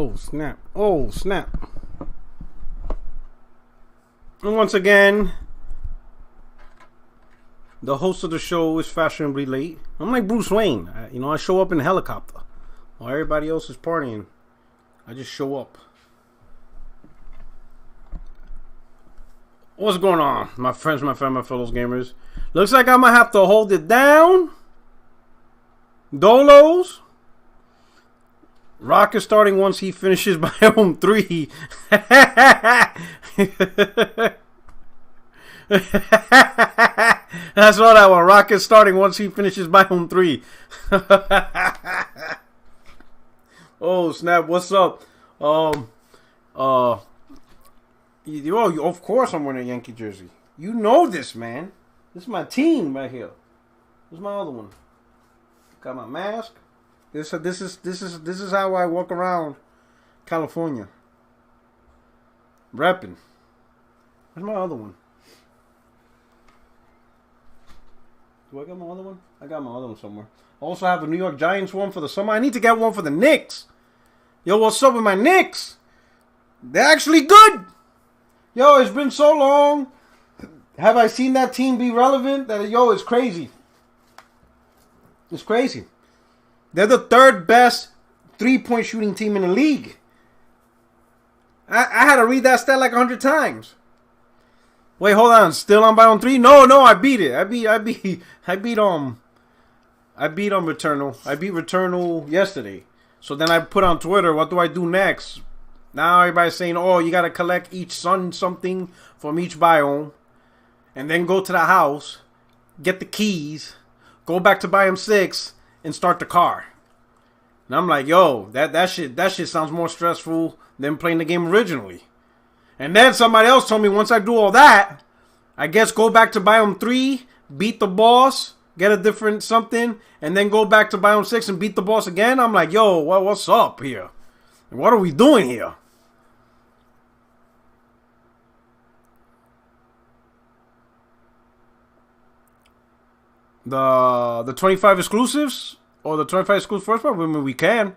Oh, snap. Oh, snap. And once again, the host of the show is fashionably late. I'm like Bruce Wayne. I show up in a helicopter while everybody else is partying. I just show up. What's going on, my friends, my family, my fellow gamers? Looks like I'm going to have to hold it down. Dolos. Rock is starting once he finishes Biome 3. That's all that one. Rock is starting once he finishes Biome 3. Oh, snap. What's up? Of course I'm wearing a Yankee jersey. You know this, man. This is my team right here. This is my other one. Got my mask. This is how I walk around California. Repping. Where's my other one? Do I got my other one? I got my other one somewhere. Also have a New York Giants one for the summer. I need to get one for the Knicks. Yo, what's up with my Knicks? They're actually good. Yo, it's been so long. Have I seen that team be relevant? It's crazy. It's crazy. They're the third best three-point shooting team in the league. I had to read that stat like 100 times. Wait, hold on. Still on Biome 3? No, I beat it. I beat Returnal. I beat Returnal yesterday. So then I put on Twitter, what do I do next? Now everybody's saying, oh, you got to collect each sun something from each biome. And then go to the house, get the keys, go back to Biome 6, and start the car. And I'm like, yo, that shit sounds more stressful than playing the game originally. And then somebody else told me once I do all that, I guess go back to Biome 3, beat the boss, get a different something, and then go back to Biome 6 and beat the boss again. I'm like, yo, what's up here? What are we doing here? The 25 exclusives or the 25 exclusive first part? I mean, we can.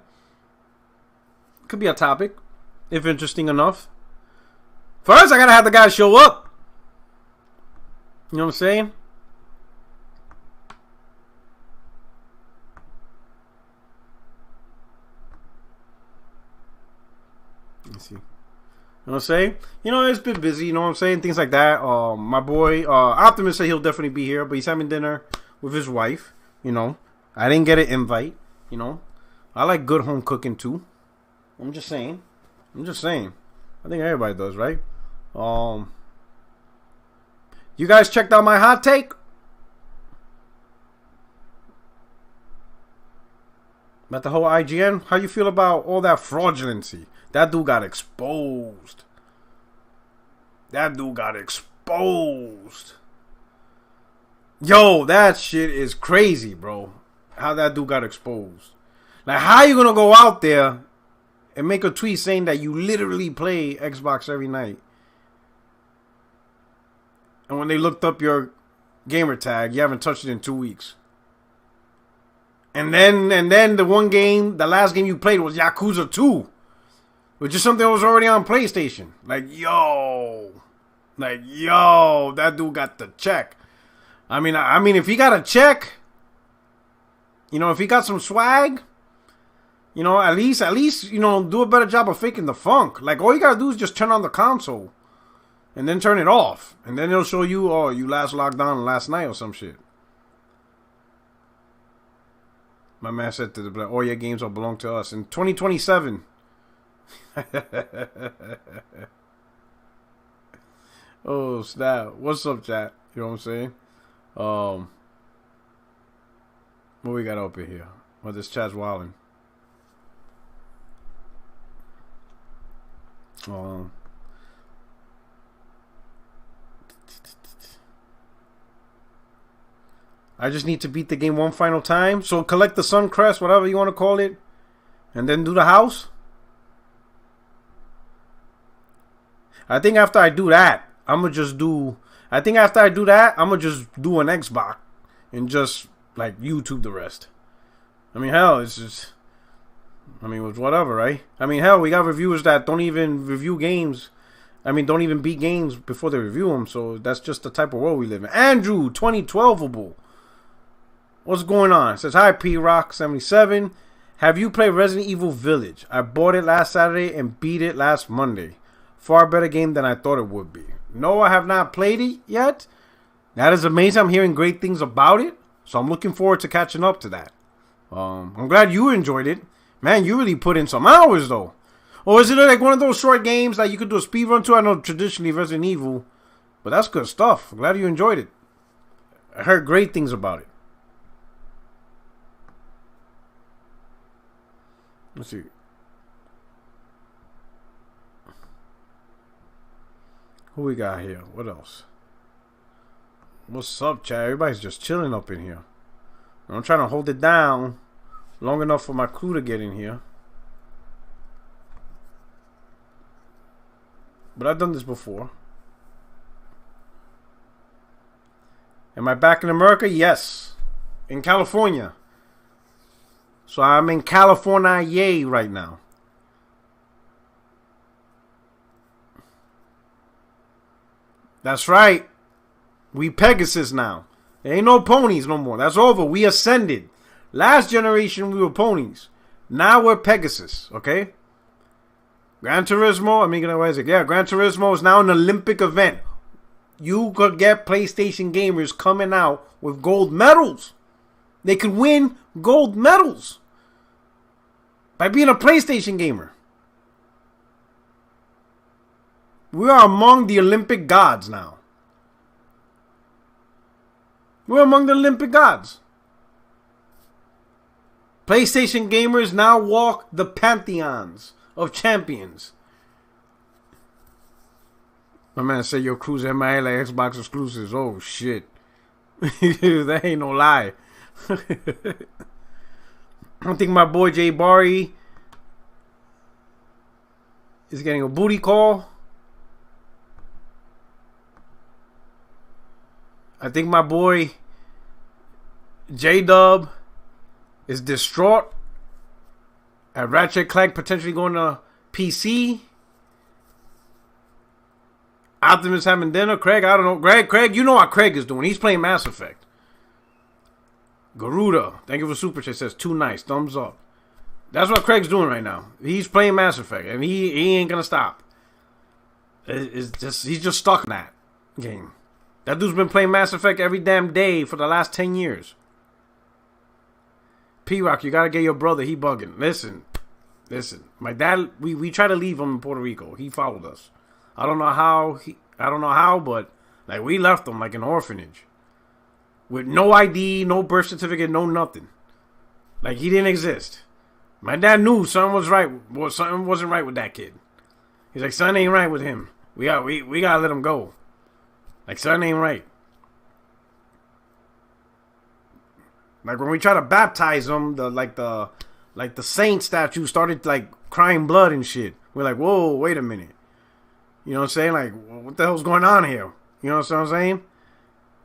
Could be a topic if interesting enough. First, I gotta have the guys show up. You know what I'm saying? Let's see. You know what I'm saying? It's been busy. You know what I'm saying? Things like that. My boy Optimus said he'll definitely be here, but he's having dinner with his wife. I didn't get an invite. I like good home cooking too. I'm just saying. I think everybody does, right? You guys checked out my hot take? About the whole IGN? How you feel about all that fraudulency? That dude got exposed. Yo, that shit is crazy, bro. How that dude got exposed. Like, how you gonna go out there and make a tweet saying that you literally play Xbox every night? And when they looked up your gamer tag, you haven't touched it in 2 weeks. And then the last game you played was Yakuza 2. Which is something that was already on PlayStation. Like, yo, that dude got the check. I mean, if he got a check, if he got some swag, at least, do a better job of faking the funk. Like, all you gotta do is just turn on the console and then turn it off. And then it'll show you, oh, you last logged on last night or some shit. My man said to the all your games will belong to us in 2027. Oh, snap. What's up, chat? You know what I'm saying? What we got up in here? Well, this chat's wilding. I just need to beat the game one final time. So collect the Sun Crest, whatever you want to call it, and then do the house. I think after I do that, I'm going to just do an Xbox and just, like, YouTube the rest. I mean, hell, it's just... I mean, it was whatever, right? I mean, hell, we got reviewers that don't even review games. I mean, don't even beat games before they review them. So that's just the type of world we live in. Andrew, 2012able. What's going on? It says, hi, P-Rock77. Have you played Resident Evil Village? I bought it last Saturday and beat it last Monday. Far better game than I thought it would be. No, I have not played it yet. That is amazing. I'm hearing great things about it. So I'm looking forward to catching up to that. I'm glad you enjoyed it. Man, you really put in some hours, though. Or is it like one of those short games that you could do a speed run to? I know traditionally Resident Evil. But that's good stuff. I'm glad you enjoyed it. I heard great things about it. Let's see. Who we got here? What else? What's up, chat? Everybody's just chilling up in here. I'm trying to hold it down long enough for my crew to get in here. But I've done this before. Am I back in America? Yes. In California. So I'm in California, yay, right now. That's right. We Pegasus now. There ain't no ponies no more. That's over. We ascended. Last generation, we were ponies. Now we're Pegasus, okay? Gran Turismo, Gran Turismo is now an Olympic event. You could get PlayStation gamers coming out with gold medals. They could win gold medals by being a PlayStation gamer. We are among the Olympic gods now. We're among the Olympic gods. PlayStation gamers now walk the pantheons of champions. My man said your crew's MIA like Xbox exclusives. Oh shit. That ain't no lie. I think my boy Jay Barry is getting a booty call. I think my boy J-Dub is distraught at Ratchet and Clank potentially going to PC. Optimus having dinner. Craig, I don't know. Craig, you know what Craig is doing. He's playing Mass Effect. Garuda, thank you for Super Chat. Says, too nice. Thumbs up. That's what Craig's doing right now. He's playing Mass Effect. And he ain't going to stop. He's just stuck in that game. That dude's been playing Mass Effect every damn day for the last 10 years. P-Rock, you got to get your brother. He bugging. Listen. My dad, we tried to leave him in Puerto Rico. He followed us. I don't know how, but like we left him like an orphanage. With no ID, no birth certificate, no nothing. Like he didn't exist. My dad knew something was right. Well, something wasn't right with that kid. He's like, something ain't right with him. We gotta let him go. Like something ain't right. Like when we try to baptize him, the saint statue started like crying blood and shit. We're like, whoa, wait a minute. You know what I'm saying? Like, what the hell's going on here? You know what I'm saying?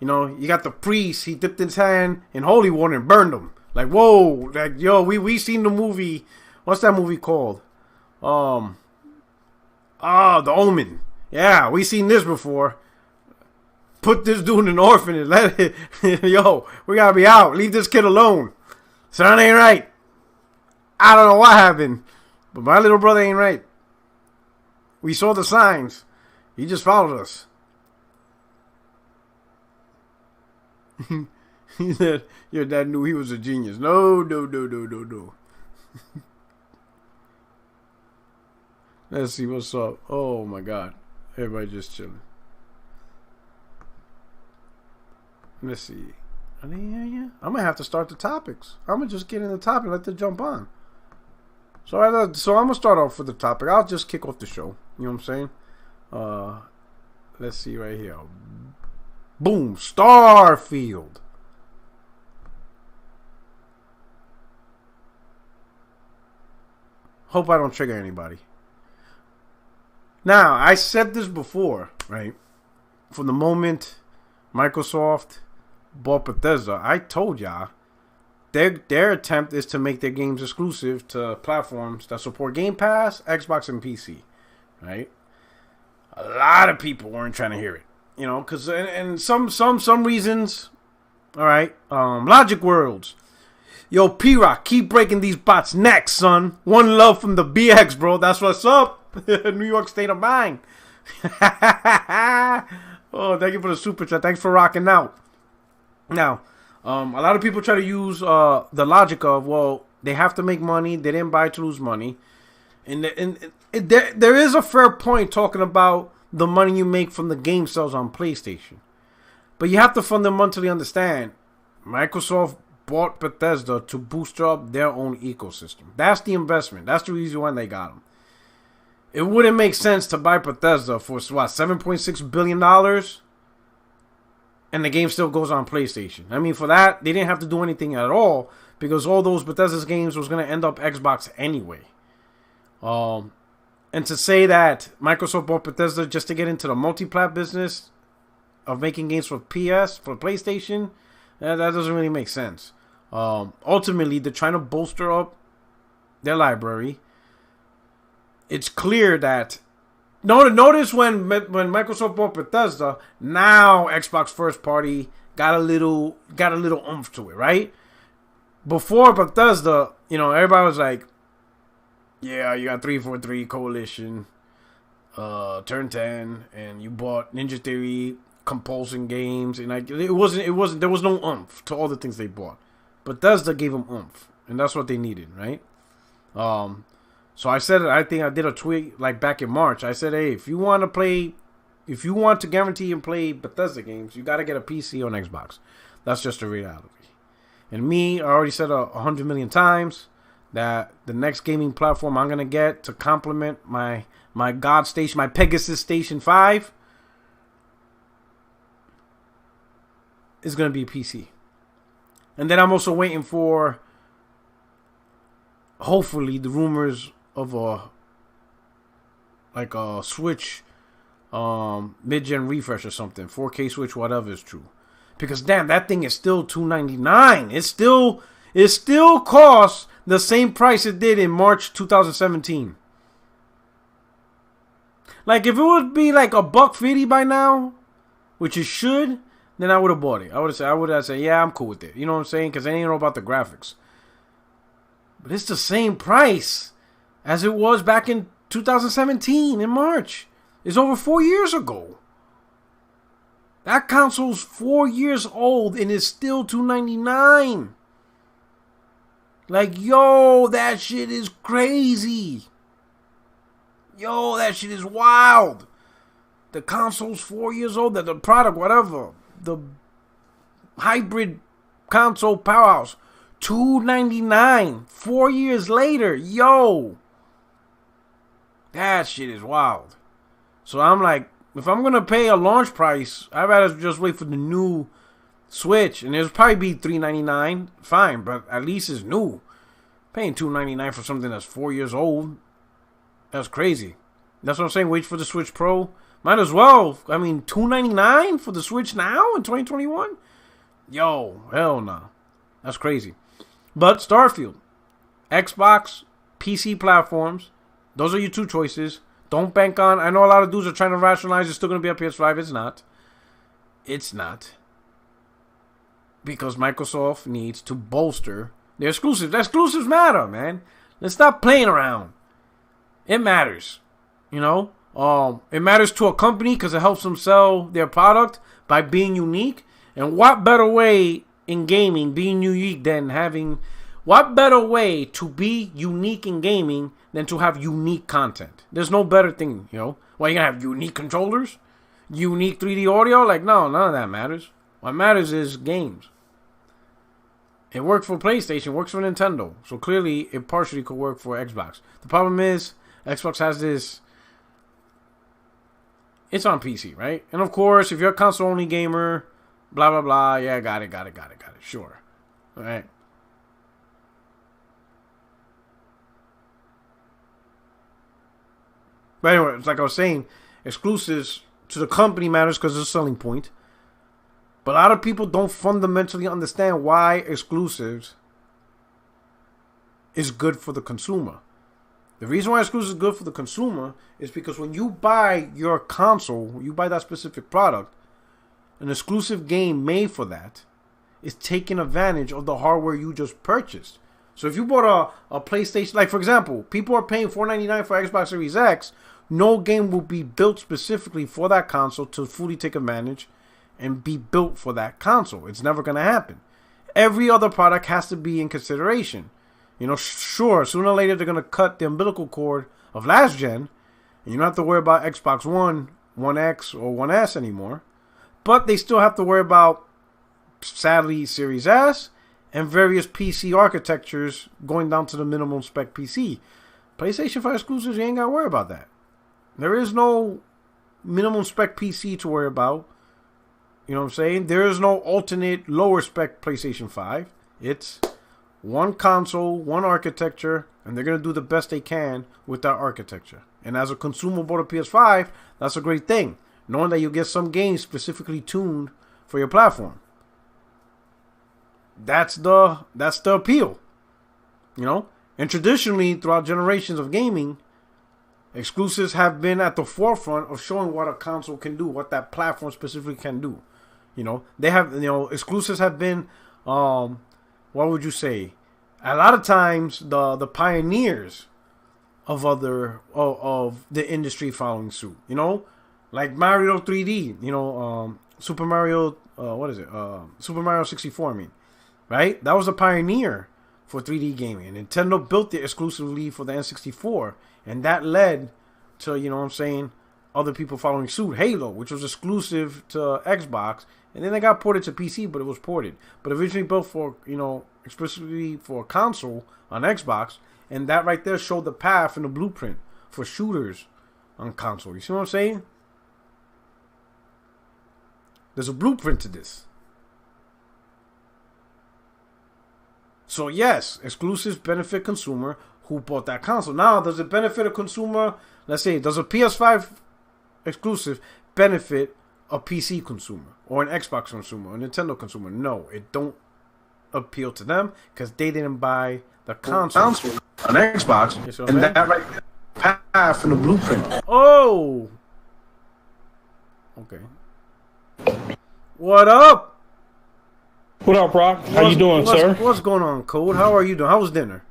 You know, you got the priest. He dipped his hand in holy water and burned him. Like, whoa. Like, yo, we seen the movie. What's that movie called? The Omen. Yeah, we seen this before. Put this dude in an orphanage. Let it. Yo, we gotta be out. Leave this kid alone. Son ain't right. I don't know what happened, but my little brother ain't right. We saw the signs. He just followed us. He said, your dad knew he was a genius. No. Let's see what's up. Oh, my God. Everybody just chilling. Let's see. Yeah. I'm going to have to start the topics. I'm going to just get in the topic and let them jump on. So I'm going to start off with the topic. I'll just kick off the show. You know what I'm saying? Let's see right here. Boom. Starfield. Hope I don't trigger anybody. Now, I said this before, right? From the moment Microsoft bought Bethesda, I told y'all their attempt is to make their games exclusive to platforms that support Game Pass, Xbox, and PC, right? A lot of people weren't trying to hear it, you know, because and some reasons. All right, Logic Worlds. Yo, P-Rock, keep breaking these bots' necks, son. One love from the BX, bro. That's what's up. New York State of Mind. Oh, thank you for the super chat. Thanks for rocking out. Now, a lot of people try to use the logic of, well, they have to make money. They didn't buy to lose money. And there is a fair point talking about the money you make from the game sales on PlayStation. But you have to fundamentally understand, Microsoft bought Bethesda to boost up their own ecosystem. That's the investment. That's the reason why they got them. It wouldn't make sense to buy Bethesda for, what, $7.6 billion? And the game still goes on PlayStation. I mean, for that, they didn't have to do anything at all, because all those Bethesda's games was going to end up Xbox anyway. And to say that Microsoft bought Bethesda just to get into the multi-plat business of making games for PlayStation, that doesn't really make sense. Ultimately, they're trying to bolster up their library. It's clear that notice when Microsoft bought Bethesda, now Xbox first party got a little oomph to it, right? Before Bethesda, you know, everybody was like, yeah, you got 343 Coalition, Turn 10, and you bought Ninja Theory, Compulsion Games, and like there was no oomph to all the things they bought. Bethesda gave them oomph, and that's what they needed, right? So I said, I think I did a tweet like back in March. I said, hey, if you want to guarantee and play Bethesda games, you got to get a PC on Xbox. That's just a reality. And me, I already said 100 million times that the next gaming platform I'm gonna get to complement my God Station, my Pegasus Station 5, is gonna be PC. And then I'm also waiting for, hopefully, the rumors of a Switch mid-gen refresh or something, 4K Switch, whatever is true. Because damn, that thing is still $299. It still costs the same price it did in March 2017. Like, if it would be like $150 by now, which it should, then I would have bought it. I would have said, yeah, I'm cool with it. You know what I'm saying? Because I didn't know about the graphics. But it's the same price as it was back in 2017 in March. It's over 4 years ago. That console's 4 years old and it's still $299. Like, yo, that shit is crazy. Yo, that shit is wild. The console's 4 years old. The product, whatever. The hybrid console powerhouse. $299. 4 years later. Yo. That shit is wild. So I'm like, if I'm going to pay a launch price, I'd rather just wait for the new Switch. And it'll probably be $399. Fine, but at least it's new. Paying $299 for something that's 4 years old. That's crazy. That's what I'm saying. Wait for the Switch Pro. Might as well. I mean, $299 for the Switch now in 2021? Yo, hell no. That's crazy. But Starfield. Xbox, PC platforms. Those are your two choices. Don't bank on... I know a lot of dudes are trying to rationalize it's still going to be a PS5. It's not. It's not. Because Microsoft needs to bolster their exclusives. The exclusives matter, man. Let's stop playing around. It matters. You know? It matters to a company because it helps them sell their product by being unique. And what better way in gaming being unique than having... What better way to be unique in gaming than to have unique content? There's no better thing, you know? Why, you gonna have unique controllers? Unique 3D audio? Like, no, none of that matters. What matters is games. It worked for PlayStation, works for Nintendo. So clearly, it partially could work for Xbox. The problem is, Xbox has this... It's on PC, right? And of course, if you're a console-only gamer, blah, blah, blah. Yeah, got it. Sure. All right. But anyway, it's like I was saying, exclusives to the company matters because it's a selling point. But a lot of people don't fundamentally understand why exclusives is good for the consumer. The reason why exclusive is good for the consumer is because when you buy your console, you buy that specific product, an exclusive game made for that is taking advantage of the hardware you just purchased. So if you bought a PlayStation, like for example, people are paying $499 for Xbox Series X, no game will be built specifically for that console to fully take advantage and be built for that console. It's never going to happen. Every other product has to be in consideration. You know, sure, sooner or later they're going to cut the umbilical cord of last gen, and you don't have to worry about Xbox One, One X, or One S anymore. But they still have to worry about, sadly, Series S and various PC architectures going down to the minimum spec PC. PlayStation 5 exclusives, you ain't got to worry about that. There is no minimum spec PC to worry about. You know what I'm saying? There is no alternate lower spec PlayStation 5. It's one console, one architecture, and they're going to do the best they can with that architecture. And as a consumer bought a PS5, that's a great thing, knowing that you get some games specifically tuned for your platform. That's the appeal, you know. And traditionally, throughout generations of gaming, exclusives have been at the forefront of showing what a console can do, what that platform specifically can do. You know, they have, you know, exclusives have been, what would you say? A lot of times, the pioneers of the industry following suit. You know, like Mario 3D. You know, Super Mario. Super Mario 64. I mean. Right? That was a pioneer for 3D gaming. And Nintendo built it exclusively for the N64. And that led to, you know what I'm saying, other people following suit. Halo, which was exclusive to Xbox. And then they got ported to PC, but it was ported. But originally built for, you know, explicitly for a console on Xbox. And that right there showed the path and the blueprint for shooters on console. You see what I'm saying? There's a blueprint to this. So yes, exclusives benefit consumer who bought that console. Now, does it benefit a consumer? Let's say, does a PS5 exclusive benefit a PC consumer or an Xbox consumer or a Nintendo consumer? No, it don't appeal to them because they didn't buy the console on Xbox. And that right there, path and the blueprint. Oh, okay. What up? What up, Rock? How you doing, sir? What's going on, Code? How are you doing? How was dinner?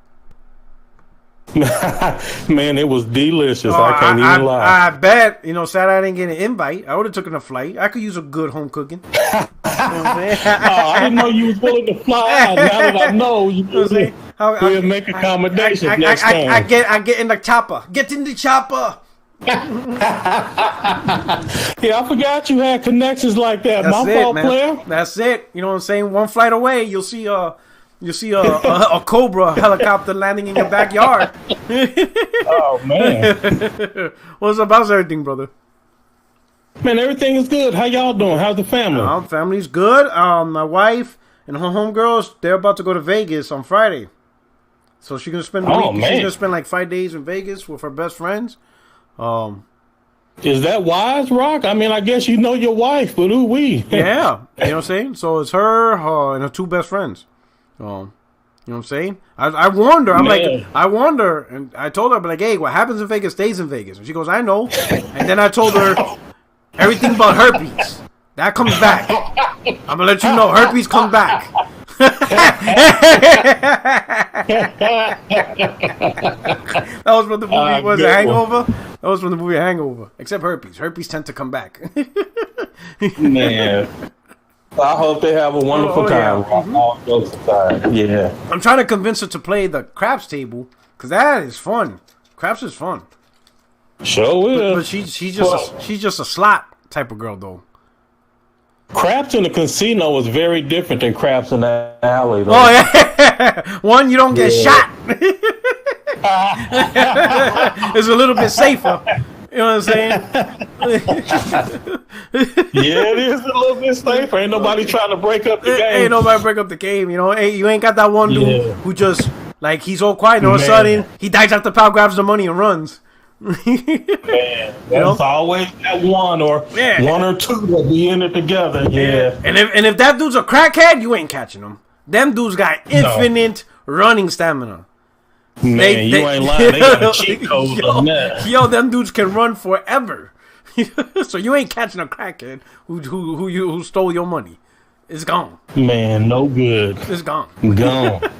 Man, it was delicious. I can't even lie. I bet. You know, sad I didn't get an invite. I would have taken a flight. I could use a good home cooking. You know what I'm saying? I didn't know you was willing to fly out. Now that I know, we'll make accommodations next time. I get in the chopper. Get in the chopper. Yeah, I forgot you had connections like that. That's My fault, player. That's it. You know what I'm saying? One flight away, you'll see a Cobra helicopter landing in your backyard. Oh man. What's up? How's everything, brother? Man, everything is good. How y'all doing? How's the family? Family's good. My wife and her homegirls, they're about to go to Vegas on Friday. So she's gonna spend the week. She's gonna spend like 5 days in Vegas with her best friends. Is that wise, Rock? I mean, I guess you know your wife, but who we? Yeah, you know what I'm saying? So it's her and her two best friends. You know what I'm saying? I warned her. I warned her, and I told her, like, hey, what happens in Vegas stays in Vegas. And she goes, I know. And then I told her everything but herpes. That comes back. I'm gonna let you know, herpes comes back. That was from the movie. Was it Hangover? That was from the movie Hangover. Except herpes. Herpes tend to come back. Man, I hope they have a wonderful time. Yeah. I'm trying to convince her to play the craps table because that is fun. Craps is fun. Sure is. But she's just a slot type of girl though. Craps in the casino is very different than craps in the alley, though. Oh, yeah. One, you don't get shot. It's a little bit safer. You know what I'm saying? Yeah, it is a little bit safer. Ain't nobody trying to break up the game. Ain't nobody break up the game, you know? You ain't got that one dude who just, like, he's all quiet and all of a sudden he dives out the pal, grabs the money and runs. Man, there's always that one or two that be in it together. Yeah. And if that dude's a crackhead, you ain't catching him. Them dudes got infinite running stamina. Man, you ain't lying. They got a cheat code on that. Yo, them dudes can run forever. So you ain't catching a crackhead who stole your money. It's gone. Man, no good. It's gone. Gone.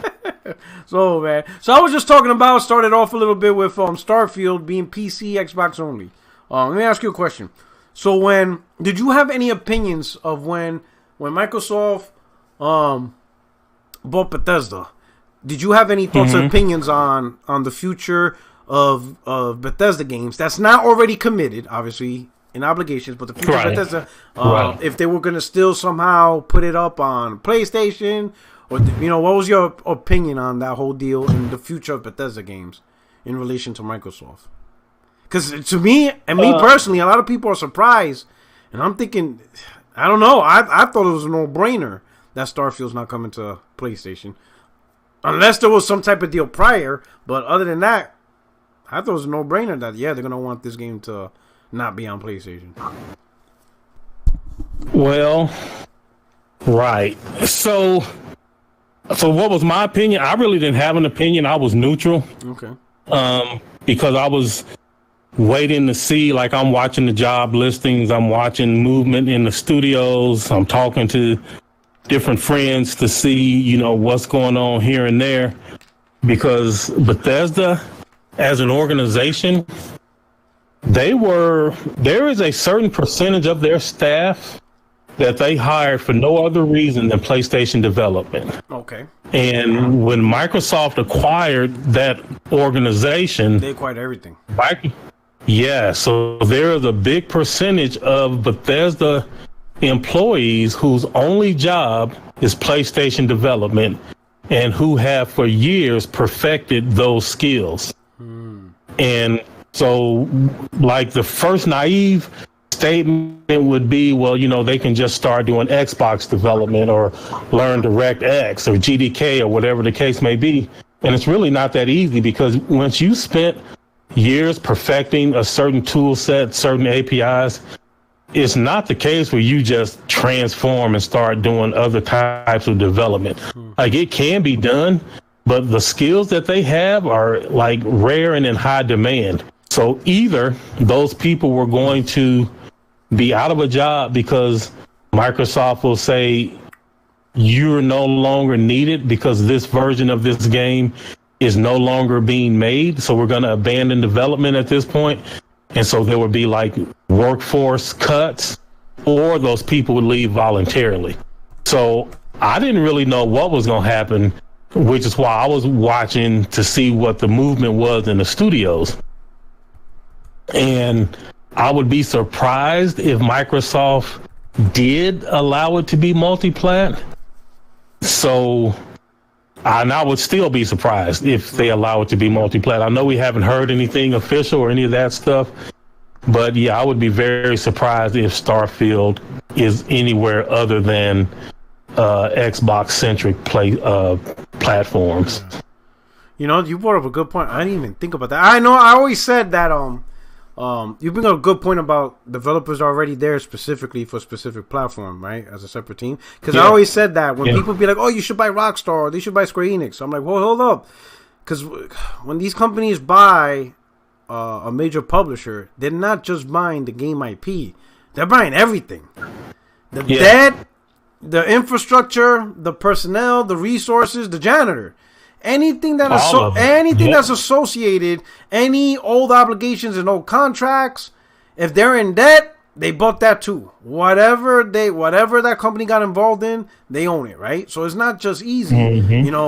So, man. So I was just started off a little bit with Starfield being PC, Xbox only. Let me ask you a question. So did you have any opinions of when Microsoft bought Bethesda? Did you have any thoughts or opinions on the future of Bethesda games that's not already committed, obviously, in obligations, but the future of Bethesda, if they were going to still somehow put it up on PlayStation, or, what was your opinion on that whole deal and the future of Bethesda games in relation to Microsoft? Because to me, and me personally, a lot of people are surprised, and I'm thinking, I don't know, I thought it was a no-brainer that Starfield's not coming to PlayStation. Unless there was some type of deal prior, but other than that, I thought it was a no-brainer that, they're going to want this game to not be on PlayStation. Well, right. So what was my opinion? I really didn't have an opinion. I was neutral. Okay. Because I was waiting to see, like, I'm watching the job listings, I'm watching movement in the studios, I'm talking to different friends to see, what's going on here and there, because Bethesda as an organization, there is a certain percentage of their staff that they hired for no other reason than PlayStation development. Okay. And when Microsoft acquired that organization, they acquired everything. So there is a big percentage of Bethesda employees whose only job is PlayStation development and who have for years perfected those skills. And so, like, the first naive statement would be, well, they can just start doing Xbox development or learn DirectX or GDK or whatever the case may be. And it's really not that easy, because once you spent years perfecting a certain tool set, certain APIs, it's not the case where you just transform and start doing other types of development. Like, it can be done, but the skills that they have are, like, rare and in high demand. So either those people were going to be out of a job because Microsoft will say, you're no longer needed because this version of this game is no longer being made, so we're going to abandon development at this point. And so there would be, like, workforce cuts, or those people would leave voluntarily. So I didn't really know what was going to happen, which is why I was watching to see what the movement was in the studios. And I would be surprised if Microsoft did allow it to be multi-plat. And I would still be surprised if they allow it to be multi-plat. I know we haven't heard anything official or any of that stuff, but yeah, I would be very surprised if Starfield is anywhere other than Xbox-centric platforms. You brought up a good point. I didn't even think about that. I know I always said that you bring up a good point about developers already there specifically for a specific platform, right? As a separate team. Because I always said that when people be like, oh, you should buy Rockstar, or they should buy Square Enix. I'm like, well, hold up. Because when these companies buy a major publisher, they're not just buying the game IP. They're buying everything. The debt, the infrastructure, the personnel, the resources, the janitor. Anything that that's associated, any old obligations and old contracts, if they're in debt, they bought that too. Whatever that company got involved in, they own it, right? So it's not just easy,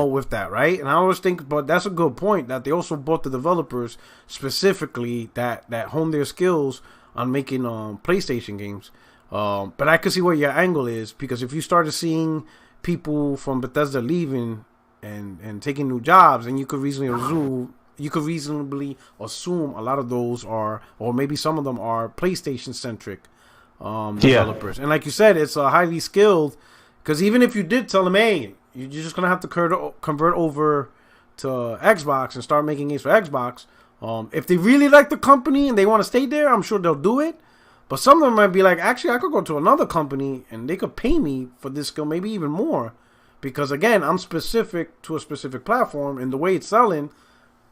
with that, right? And I always think, but that's a good point, that they also bought the developers specifically that hone their skills on making PlayStation games. But I can see where your angle is, because if you started seeing people from Bethesda leaving and taking new jobs, and you could reasonably assume a lot of those are, or maybe some of them are, PlayStation centric developers. And like you said, it's highly skilled, because even if you did tell them, hey, you're just gonna have to convert over to Xbox and start making games for Xbox, if they really like the company and they want to stay there, I'm sure they'll do it. But some of them might be like, actually, I could go to another company and they could pay me for this skill, maybe even more. Because, again, I'm specific to a specific platform, and the way it's selling,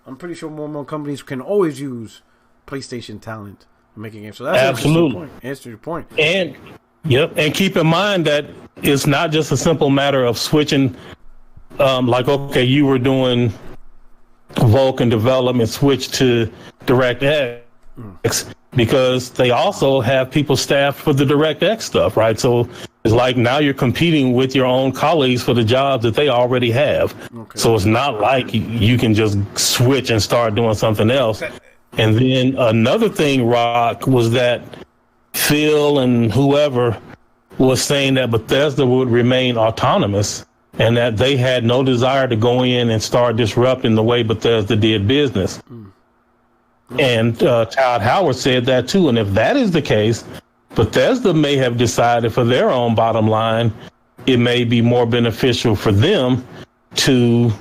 I'm pretty sure more and more companies can always use PlayStation talent to make a game. So that's absolutely answer your point. And and keep in mind that it's not just a simple matter of switching. Like, okay, you were doing Vulkan development, switch to DirectX, because they also have people staffed for the DirectX stuff, right? So it's like now you're competing with your own colleagues for the jobs that they already have. Okay. So it's not like you can just switch and start doing something else. And then another thing, Rock, was that Phil and whoever was saying that Bethesda would remain autonomous, and that they had no desire to go in and start disrupting the way Bethesda did business. And Todd Howard said that too. And if that is the case, Bethesda may have decided for their own bottom line, it may be more beneficial for them to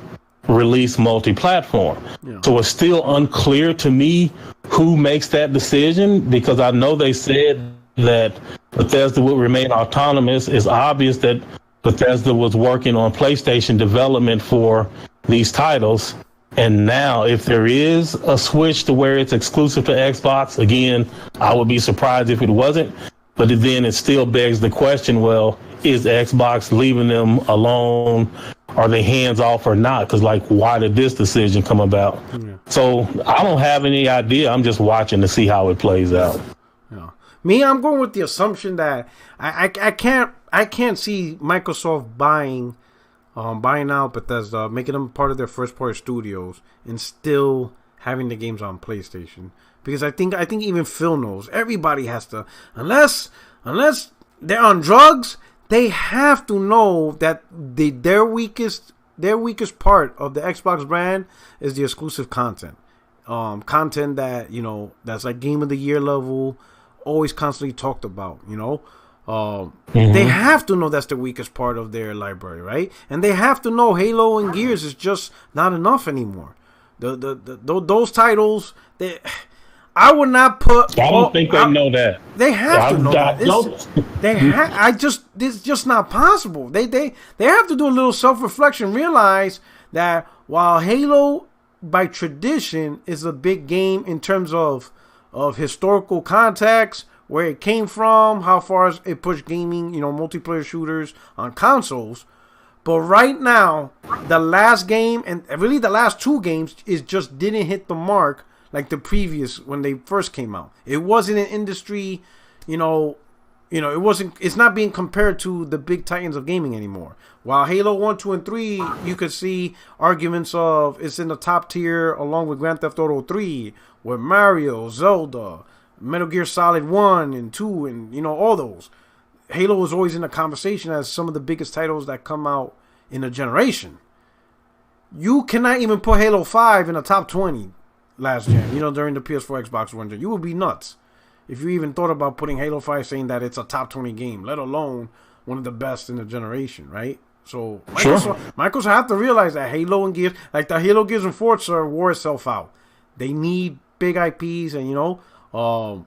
release multi-platform. So it's still unclear to me who makes that decision, because I know they said that Bethesda would remain autonomous. It's obvious that Bethesda was working on PlayStation development for these titles. And now if there is a switch to where it's exclusive to Xbox, again, I would be surprised if it wasn't. But then it still begs the question, well, is Xbox leaving them alone? Are they hands off or not? Because, like, why did this decision come about? So I don't have any idea. I'm just watching to see how it plays out. Me, I'm going with the assumption that I can't see Microsoft buying out Bethesda, making them part of their first party studios, and still having the games on PlayStation. Because I think even Phil knows everybody has to, unless they're on drugs, they have to know that their weakest part of the Xbox brand is the exclusive content. Content that, that's like Game of the Year level, always constantly talked about, They have to know that's the weakest part of their library, right? And they have to know Halo and Gears is just not enough anymore. Those titles, I would not put. I don't think they know that. They have to know that. It's just not possible. They have to do a little self-reflection, realize that while Halo by tradition is a big game in terms of historical context, where it came from, how far it pushed gaming, multiplayer shooters on consoles. But right now, the last game, and really the last two games, just didn't hit the mark like the previous when they first came out. It wasn't an industry, it's not being compared to the big titans of gaming anymore. While Halo 1, 2, and 3, you could see arguments of it's in the top tier along with Grand Theft Auto 3, with Mario, Zelda, Metal Gear Solid 1 and 2, and all those. Halo was always in the conversation as some of the biggest titles that come out in a generation. You cannot even put Halo 5 in the top 20 last gen, during the PS4 Xbox One gen. You would be nuts if you even thought about putting Halo 5, saying that it's a top 20 game, let alone one of the best in the generation, right? So Microsoft have to realize that Halo and Gears, like the Halo, Gears, and Forza, wore itself out. They need big IPs, and and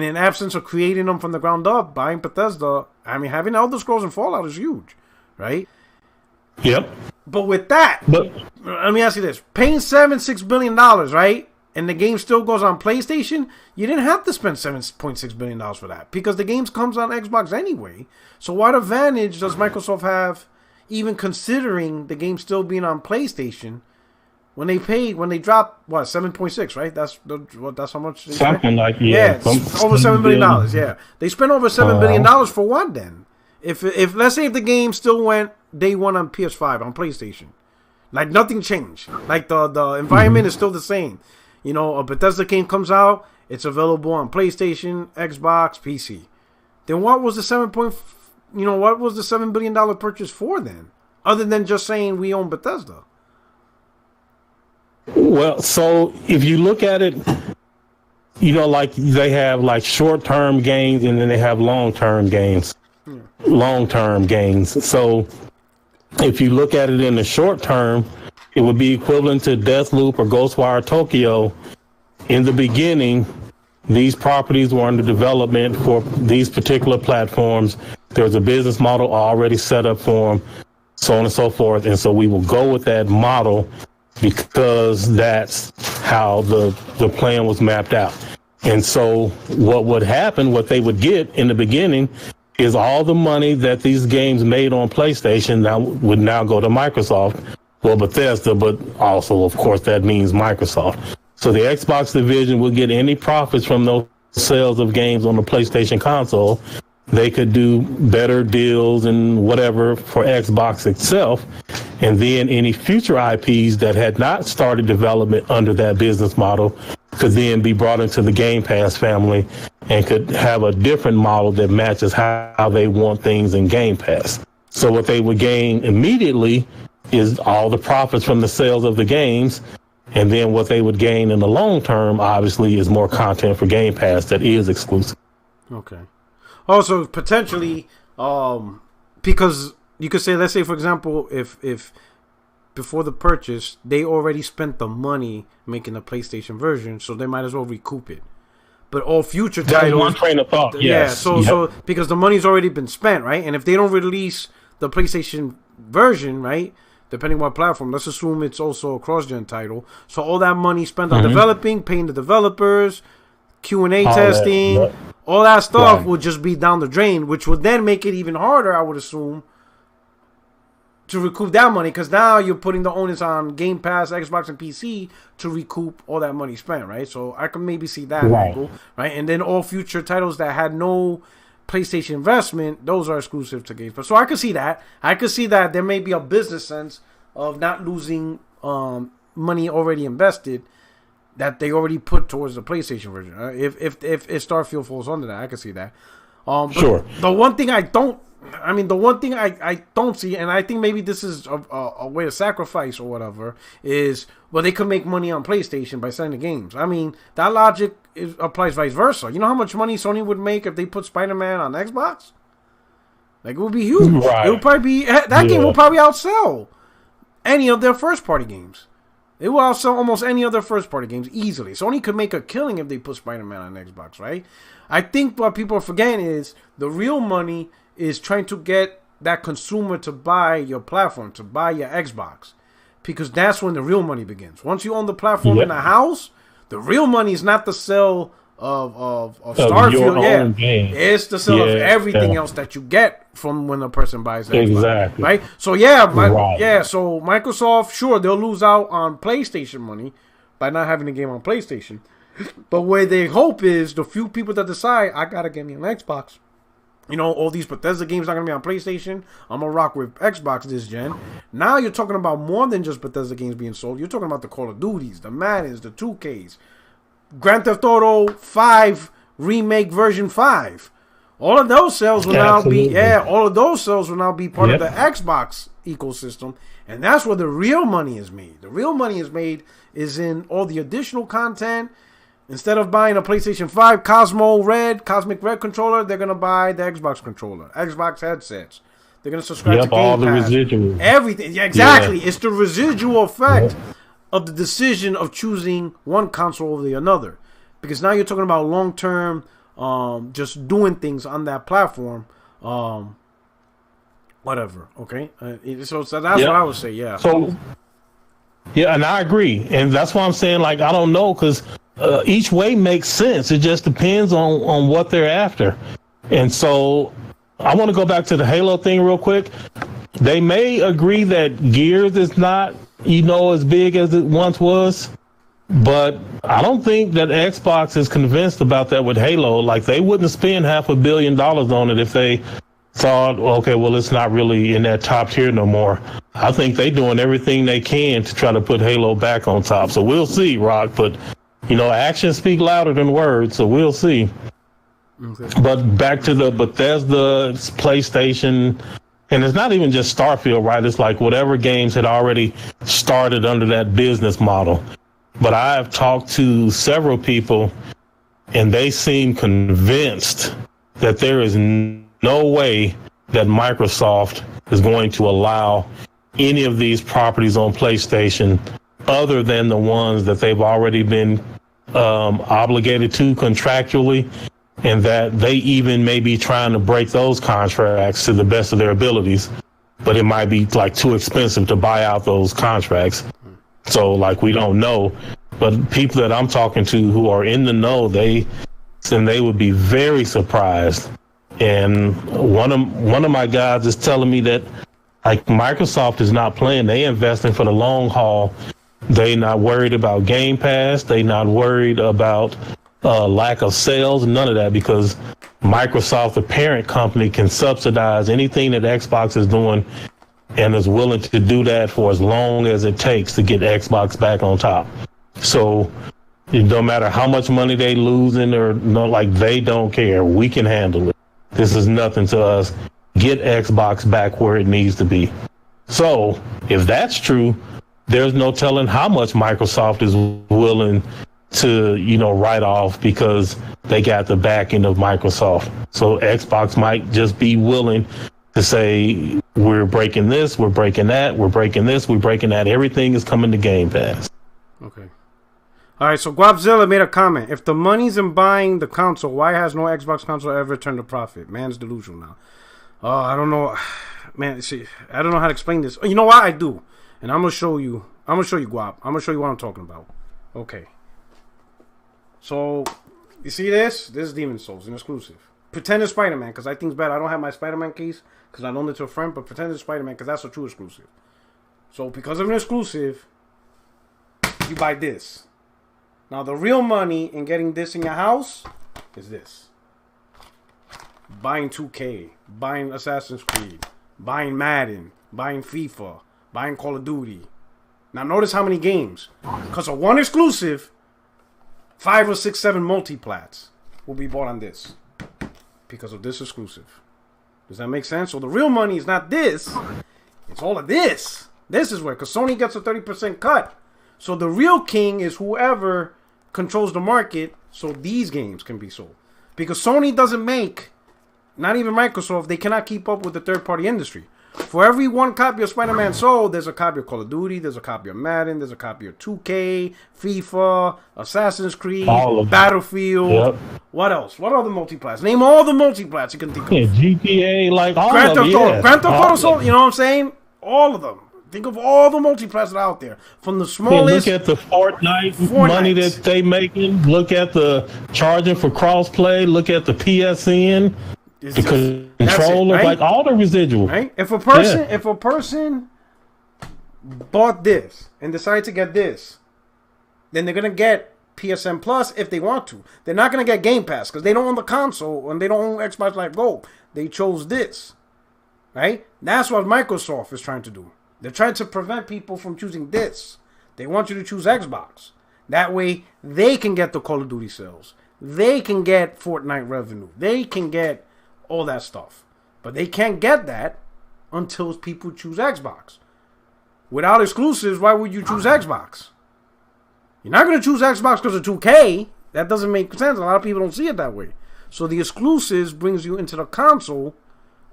in absence of creating them from the ground up, buying Bethesda, having Elder Scrolls and Fallout is huge, right? Yep. But with that, let me ask you this: paying $6 billion, right? And the game still goes on PlayStation. You didn't have to spend $7.6 billion for that, because the games comes on Xbox anyway. So what advantage does Microsoft have, even considering the game still being on PlayStation? When they dropped, what, 7.6, right? That's how much they something spent? like over $7 billion. Yeah, they spent over $7 billion for what then? If let's say if the game still went day one on PS5 on PlayStation, like nothing changed, like the environment is still the same. A Bethesda game comes out, it's available on PlayStation, Xbox, PC. Then what was the $7 billion purchase for then? Other than just saying we own Bethesda. Well, so if you look at it, like they have like short-term gains and then they have long-term gains. Long-term gains. So if you look at it in the short term, it would be equivalent to Deathloop or Ghostwire Tokyo. In the beginning, these properties were under development for these particular platforms. There's a business model already set up for them, so on and so forth. And so we will go with that model because that's how the plan was mapped out. And so what would happen, what they would get in the beginning, is all the money that these games made on PlayStation would now go to Microsoft, well, Bethesda, but also, of course, that means Microsoft. So the Xbox division would get any profits from those sales of games on the PlayStation console. They could do better deals and whatever for Xbox itself. And then any future IPs that had not started development under that business model could then be brought into the Game Pass family and could have a different model that matches how they want things in Game Pass. So what they would gain immediately is all the profits from the sales of the games. And then what they would gain in the long term, obviously, is more content for Game Pass that is exclusive. Okay. Also, potentially, because you could say, let's say, for example, if before the purchase, they already spent the money making the PlayStation version, so they might as well recoup it. But all future titles... one train of thought, yes. Yeah, so because the money's already been spent, right? And if they don't release the PlayStation version, right, depending what platform, let's assume it's also a cross-gen title. So all that money spent on developing, paying the developers, Q&A testing, all that stuff would just be down the drain, which would then make it even harder, I would assume, to recoup that money, because now you're putting the onus on Game Pass, Xbox, and PC to recoup all that money spent, right? So I can maybe see that angle, right? And then all future titles that had no PlayStation investment, those are exclusive to Game Pass. So I could see that. I could see that there may be a business sense of not losing money already invested that they already put towards the PlayStation version. If Starfield falls under that, I can see that. Sure. The one thing I don't see, and I think maybe this is a way to sacrifice or whatever, is, well, they could make money on PlayStation by selling the games. I mean, that logic applies vice versa. You know how much money Sony would make if they put Spider-Man on Xbox? Like, it would be huge. Right. It would probably be, that game will probably outsell any of their first-party games. It will outsell almost any other first-party games easily. Sony could make a killing if they put Spider-Man on Xbox, right? I think what people are forgetting is the real money is trying to get that consumer to buy your platform, to buy your Xbox. Because that's when the real money begins. Once you own the platform in the house, the real money is not the sale of Starfield. It's the sale of everything else that you get from when a person buys Xbox. Exactly. Right? So so Microsoft, sure, they'll lose out on PlayStation money by not having the game on PlayStation. But where they hope is the few people that decide, I gotta get me an Xbox. You know, all these Bethesda games are going to be on PlayStation. I'm going to rock with Xbox this gen. Now you're talking about more than just Bethesda games being sold. You're talking about the Call of Duties, the Maddens, the 2Ks, Grand Theft Auto 5 Remake version 5. All of those sales will now be, all of those sales will now be part of the Xbox ecosystem. And that's where the real money is made. The real money is made is in all the additional content. Instead of buying a PlayStation 5 Cosmic Red controller, they're going to buy the Xbox controller, Xbox headsets. They're going to subscribe to Game all the Pass. residuals. Everything. Yeah, exactly. Yeah. It's the residual effect of the decision of choosing one console over the other. Because now you're talking about long-term just doing things on that platform. Whatever. Okay? So that's what I would say, yeah. So, and I agree. And that's why I'm saying, like, I don't know, because each way makes sense. It just depends on what they're after. And so I want to go back to the Halo thing real quick. They may agree that Gears is not, as big as it once was, but I don't think that Xbox is convinced about that with Halo. Like, they wouldn't spend $500 million on it if they thought, okay, well, it's not really in that top tier no more. I think they're doing everything they can to try to put Halo back on top. So we'll see, Rock, but actions speak louder than words, so we'll see. Okay. But back to the Bethesda, PlayStation, and it's not even just Starfield, right? It's like whatever games had already started under that business model. But I have talked to several people, and they seem convinced that there is no way that Microsoft is going to allow any of these properties on PlayStation other than the ones that they've already been obligated to contractually, and that they even may be trying to break those contracts to the best of their abilities, but it might be like too expensive to buy out those contracts. So like we don't know, but people that I'm talking to who are in the know, they would be very surprised. And one of my guys is telling me that like Microsoft is not playing; they investing for the long haul. They not worried about Game Pass. They not worried about lack of sales, none of that, because Microsoft, the parent company, can subsidize anything that Xbox is doing and is willing to do that for as long as it takes to get Xbox back on top. So no matter how much money they losing or no, like they don't care. We can handle it. This is nothing to us. Get Xbox back where it needs to be. So if that's true, there's no telling how much Microsoft is willing to, write off because they got the backing of Microsoft. So Xbox might just be willing to say, we're breaking this, we're breaking that, we're breaking this, we're breaking that. Everything is coming to Game Pass. Okay. All right, so Guapzilla made a comment. If the money's in buying the console, why has no Xbox console ever turned a profit? Man's delusional now. Oh, I don't know. Man, see, I don't know how to explain this. You know what? I do. And I'm going to show you. I'm going to show you, Guap. I'm going to show you what I'm talking about. Okay. So, you see this? This is Demon Souls, an exclusive. Pretend it's Spider-Man, because I think it's better. I don't have my Spider-Man case, because I loaned it to a friend, but pretend it's Spider-Man, because that's a true exclusive. So, because of an exclusive, you buy this. Now, the real money in getting this in your house is this. Buying 2K, buying Assassin's Creed, buying Madden, buying FIFA, buying Call of Duty. Now, notice how many games. Because of one exclusive, 5 or 6, 7 multiplats will be bought on this. Because of this exclusive. Does that make sense? So the real money is not this. It's all of this. This is where, because Sony gets a 30% cut. So the real king is whoever controls the market so these games can be sold. Because Sony doesn't make, not even Microsoft, they cannot keep up with the third-party industry. For every one copy of Spider-Man sold, there's a copy of Call of Duty, there's a copy of Madden, there's a copy of 2K, FIFA, Assassin's Creed, Battlefield. Yep. What else? What other multiplats? Name all the multiplats you can think of. Yeah, GTA, like all Grand of them. Yeah. Grand Theft Auto sold, you know what I'm saying? All of them. Think of all the multiplats that are out there. From the smallest... look at the Fortnite money that they making. Look at the charging for crossplay. Look at the PSN. The controller, right? Like all the residual. Right? If a person bought this and decided to get this, then they're gonna get PSN Plus if they want to. They're not gonna get Game Pass because they don't own the console and they don't own Xbox Live Gold. They chose this. Right? That's what Microsoft is trying to do. They're trying to prevent people from choosing this. They want you to choose Xbox. That way they can get the Call of Duty sales. They can get Fortnite revenue. They can get all that stuff. But they can't get that until people choose Xbox. Without exclusives, why would you choose Xbox? You're not going to choose Xbox because of 2K. That doesn't make sense. A lot of people don't see it that way. So the exclusives brings you into the console.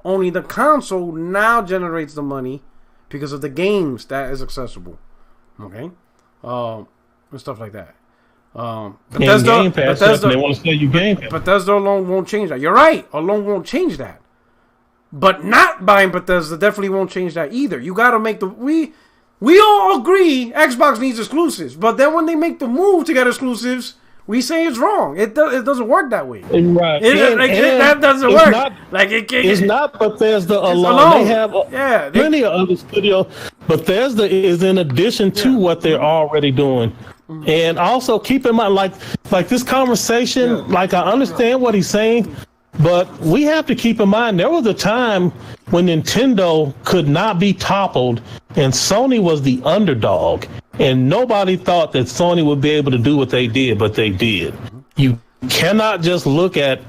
Only the console now generates the money because of the games that is accessible. Okay? And stuff like that. Game Pass, they want to sell you Game Pass. Bethesda alone won't change that. You're right. Alone won't change that. But not buying Bethesda definitely won't change that either. You got to make the... We all agree Xbox needs exclusives. But then when they make the move to get exclusives, we say it's wrong. It doesn't work that way. Right. That doesn't work. It's not Bethesda alone. They have plenty of other studios. Bethesda is in addition to what they're already doing. And also keep in mind, like this conversation, like I understand what he's saying, but we have to keep in mind there was a time when Nintendo could not be toppled and Sony was the underdog. And nobody thought that Sony would be able to do what they did, but they did. You cannot just look at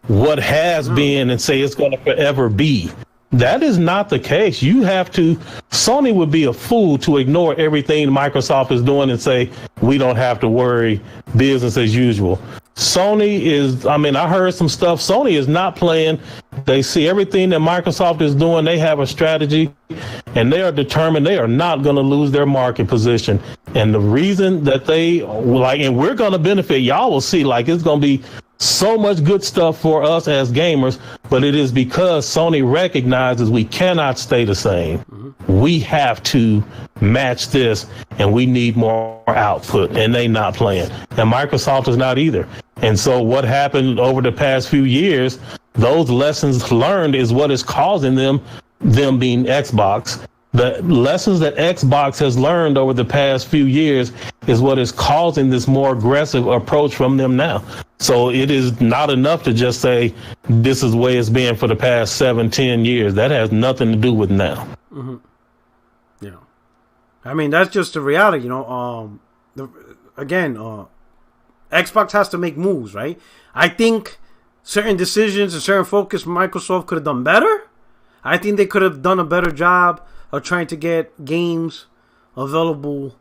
what has been and say it's going to forever be. That is not the case. You have to... Sony would be a fool to ignore everything Microsoft is doing and say, we don't have to worry, business as usual. Sony is... I heard some stuff. Sony is not playing. They see everything that Microsoft is doing. They have a strategy, and they are determined they are not going to lose their market position. And the reason that they... and we're going to benefit. Y'all will see, it's going to be so much good stuff for us as gamers, but it is because Sony recognizes we cannot stay the same. We have to match this, and we need more output, and they not playing. And Microsoft is not either. And so what happened over the past few years, those lessons learned is what is causing them being Xbox. The lessons that Xbox has learned over the past few years is what is causing this more aggressive approach from them now. So it is not enough to just say this is the way it's been for the past 7-10 years. That has nothing to do with now. Mm-hmm. Yeah, I mean that's just the reality, Xbox has to make moves, right? I think certain decisions and certain focus Microsoft could have done better. I think they could have done a better job of trying to get games available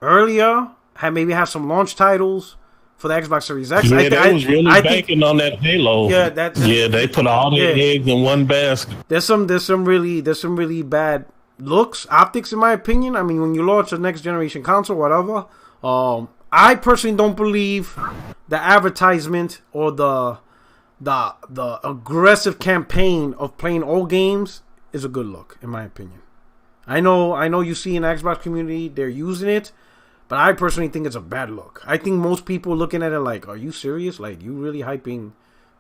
earlier. Maybe have some launch titles for the Xbox Series X. Yeah, they was really banking on that Halo. Yeah, they put all their eggs in one basket. There's some really bad looks, optics, in my opinion. I mean, when you launch a next generation console, whatever. I personally don't believe the advertisement or the aggressive campaign of playing old games is a good look, in my opinion. I know you see in the Xbox community they're using it, but I personally think it's a bad look. I think most people looking at it like, are you serious? Like, you really hyping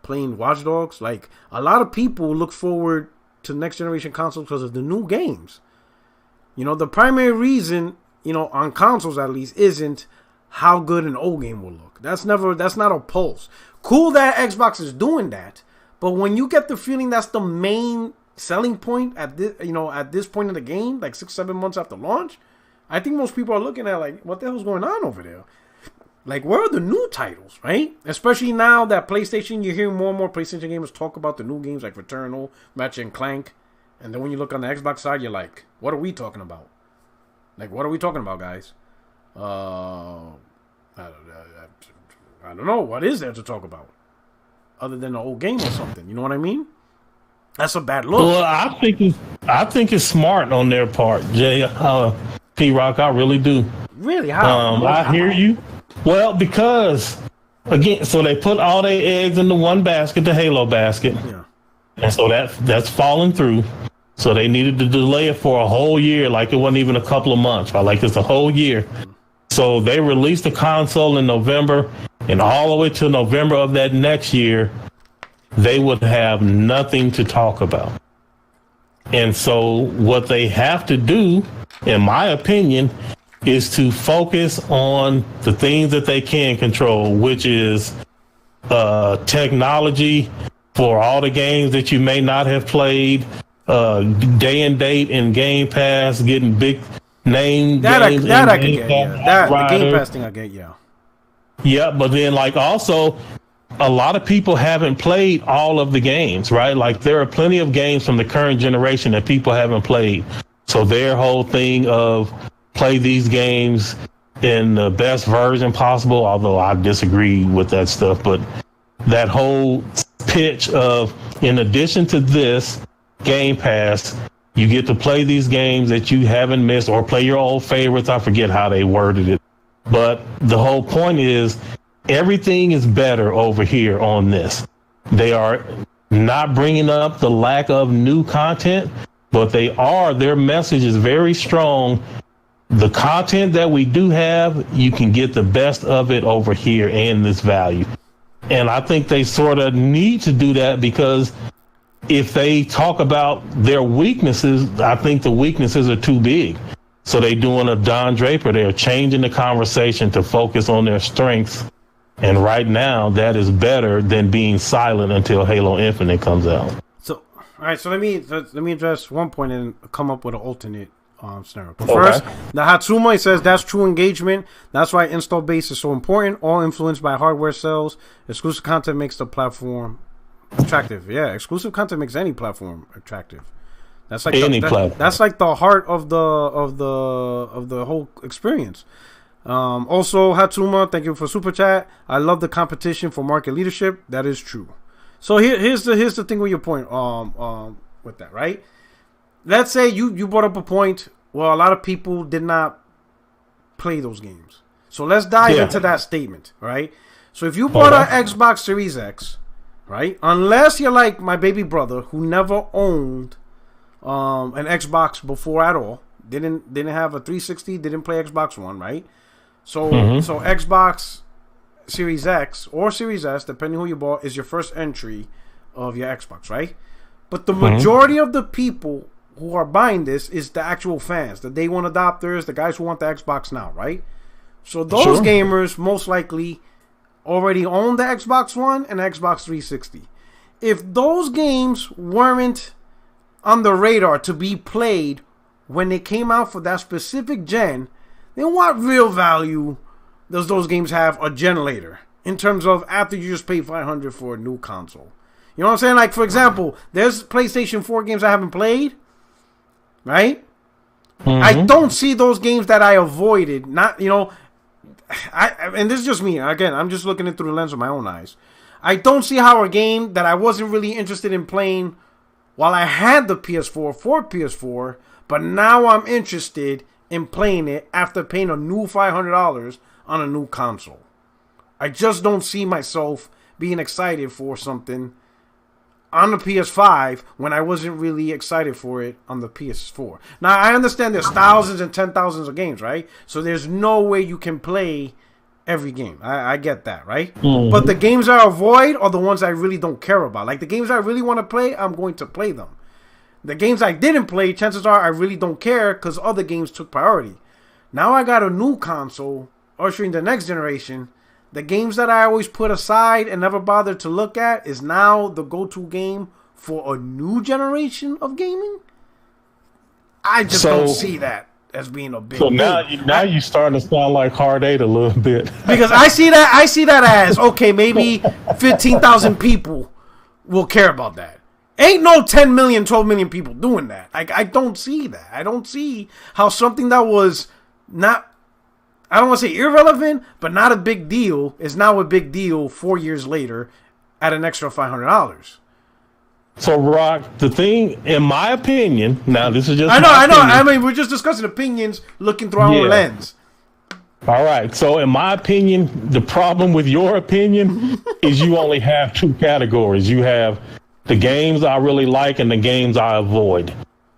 playing Watch Dogs? Like, a lot of people look forward to next generation consoles because of the new games. The primary reason, on consoles at least, isn't how good an old game will look. That's not a pulse. Cool that Xbox is doing that, but when you get the feeling that's the main selling point at this point in the game, like 6-7 months after launch, I think most people are looking at like, what the hell's going on over there? Like, where are the new titles, right? Especially now that PlayStation, you're hearing more and more PlayStation gamers talk about the new games like Returnal, Ratchet and Clank, and then when you look on the Xbox side, you're like, what are we talking about? Like, what are we talking about, guys? I don't know. What is there to talk about other than an old game or something? You know what I mean? That's a bad look. Well, I think it's smart on their part, Jay. P-Rock, I really do. Really? How? I hear you. Well, because again, so they put all their eggs into one basket, the Halo basket, and so that's falling through. So they needed to delay it for a whole year, like it wasn't even a couple of months, right? Like it's a whole year. So they released the console in November, and all the way to November of that next year, they would have nothing to talk about. And so what they have to do, in my opinion, is to focus on the things that they can control, which is technology for all the games that you may not have played, day and date in Game Pass, getting big name games. That I can get, yeah. The Game Pass thing I get, yeah. Yeah, but then like also, a lot of people haven't played all of the games, right? Like there are plenty of games from the current generation that people haven't played. So their whole thing of play these games in the best version possible, although I disagree with that stuff, but that whole pitch of, in addition to this Game Pass, you get to play these games that you haven't missed or play your old favorites. I forget how they worded it. But the whole point is everything is better over here on this. They are not bringing up the lack of new content, but their message is very strong. The content that we do have, you can get the best of it over here and this value. And I think they sort of need to do that because if they talk about their weaknesses, I think the weaknesses are too big. So they're doing a Don Draper. They're changing the conversation to focus on their strengths. And right now, that is better than being silent until Halo Infinite comes out. So, all right. So let me address one point and come up with an alternate scenario. But first, the Hatsuma says that's true engagement. That's why install base is so important. All influenced by hardware sales. Exclusive content makes the platform attractive. Yeah, exclusive content makes any platform attractive. That's like platform. That's like the heart of the whole experience. Also, Hatsuma, thank you for super chat. I love the competition for market leadership. That is true. So here's the thing with your point. With that, right? Let's say you brought up a point where a lot of people did not play those games. So let's dive into that statement, right? So if you bought an Xbox Series X, right? Unless you're like my baby brother who never owned an Xbox before at all, didn't have a 360, didn't play Xbox One, right? So so Xbox Series X or Series S, depending who you bought, is your first entry of your Xbox, right? But the majority of the people who are buying this is the actual fans, the day one adopters, the guys who want the Xbox now, right? So those gamers most likely already own the Xbox One and the Xbox 360. If those games weren't on the radar to be played when they came out for that specific gen, then what real value does those games have a gen later in terms of after you just paid $500 for a new console? You know what I'm saying? Like, for example, there's PlayStation 4 games I haven't played, right? I don't see those games that I avoided. Not, you know, and this is just me. Again, I'm just looking it through the lens of my own eyes. I don't see how a game that I wasn't really interested in playing while I had the PS4 for PS4, but now I'm interested in playing it after paying a new $500 on a new console. I just don't see myself being excited for something on the PS5 when I wasn't really excited for it on the PS4. Now, I understand there's thousands and 10,000s of games, right? So there's no way you can play every game. I get that, right? But the games I avoid are the ones I really don't care about. Like the games I really want to play, I'm going to play them. The games I didn't play, chances are I really don't care because other games took priority. Now I got a new console ushering the next generation. The games that I always put aside and never bothered to look at is now the go-to game for a new generation of gaming. I just don't see that as being a big thing. Now you're starting to sound like Hard 8 a little bit. Because I see that as, okay, maybe 15,000 people will care about that. Ain't no 10 million, 12 million people doing that. I don't see that. I don't see how something that was not, I don't want to say irrelevant, but not a big deal, is now a big deal 4 years later at an extra $500. So, Rock, the thing, in my opinion, now this is just I know. I mean, we're just discussing opinions looking through our own lens. All right. So, in my opinion, the problem with your opinion is you only have two categories. You have the games I really like and the games I avoid.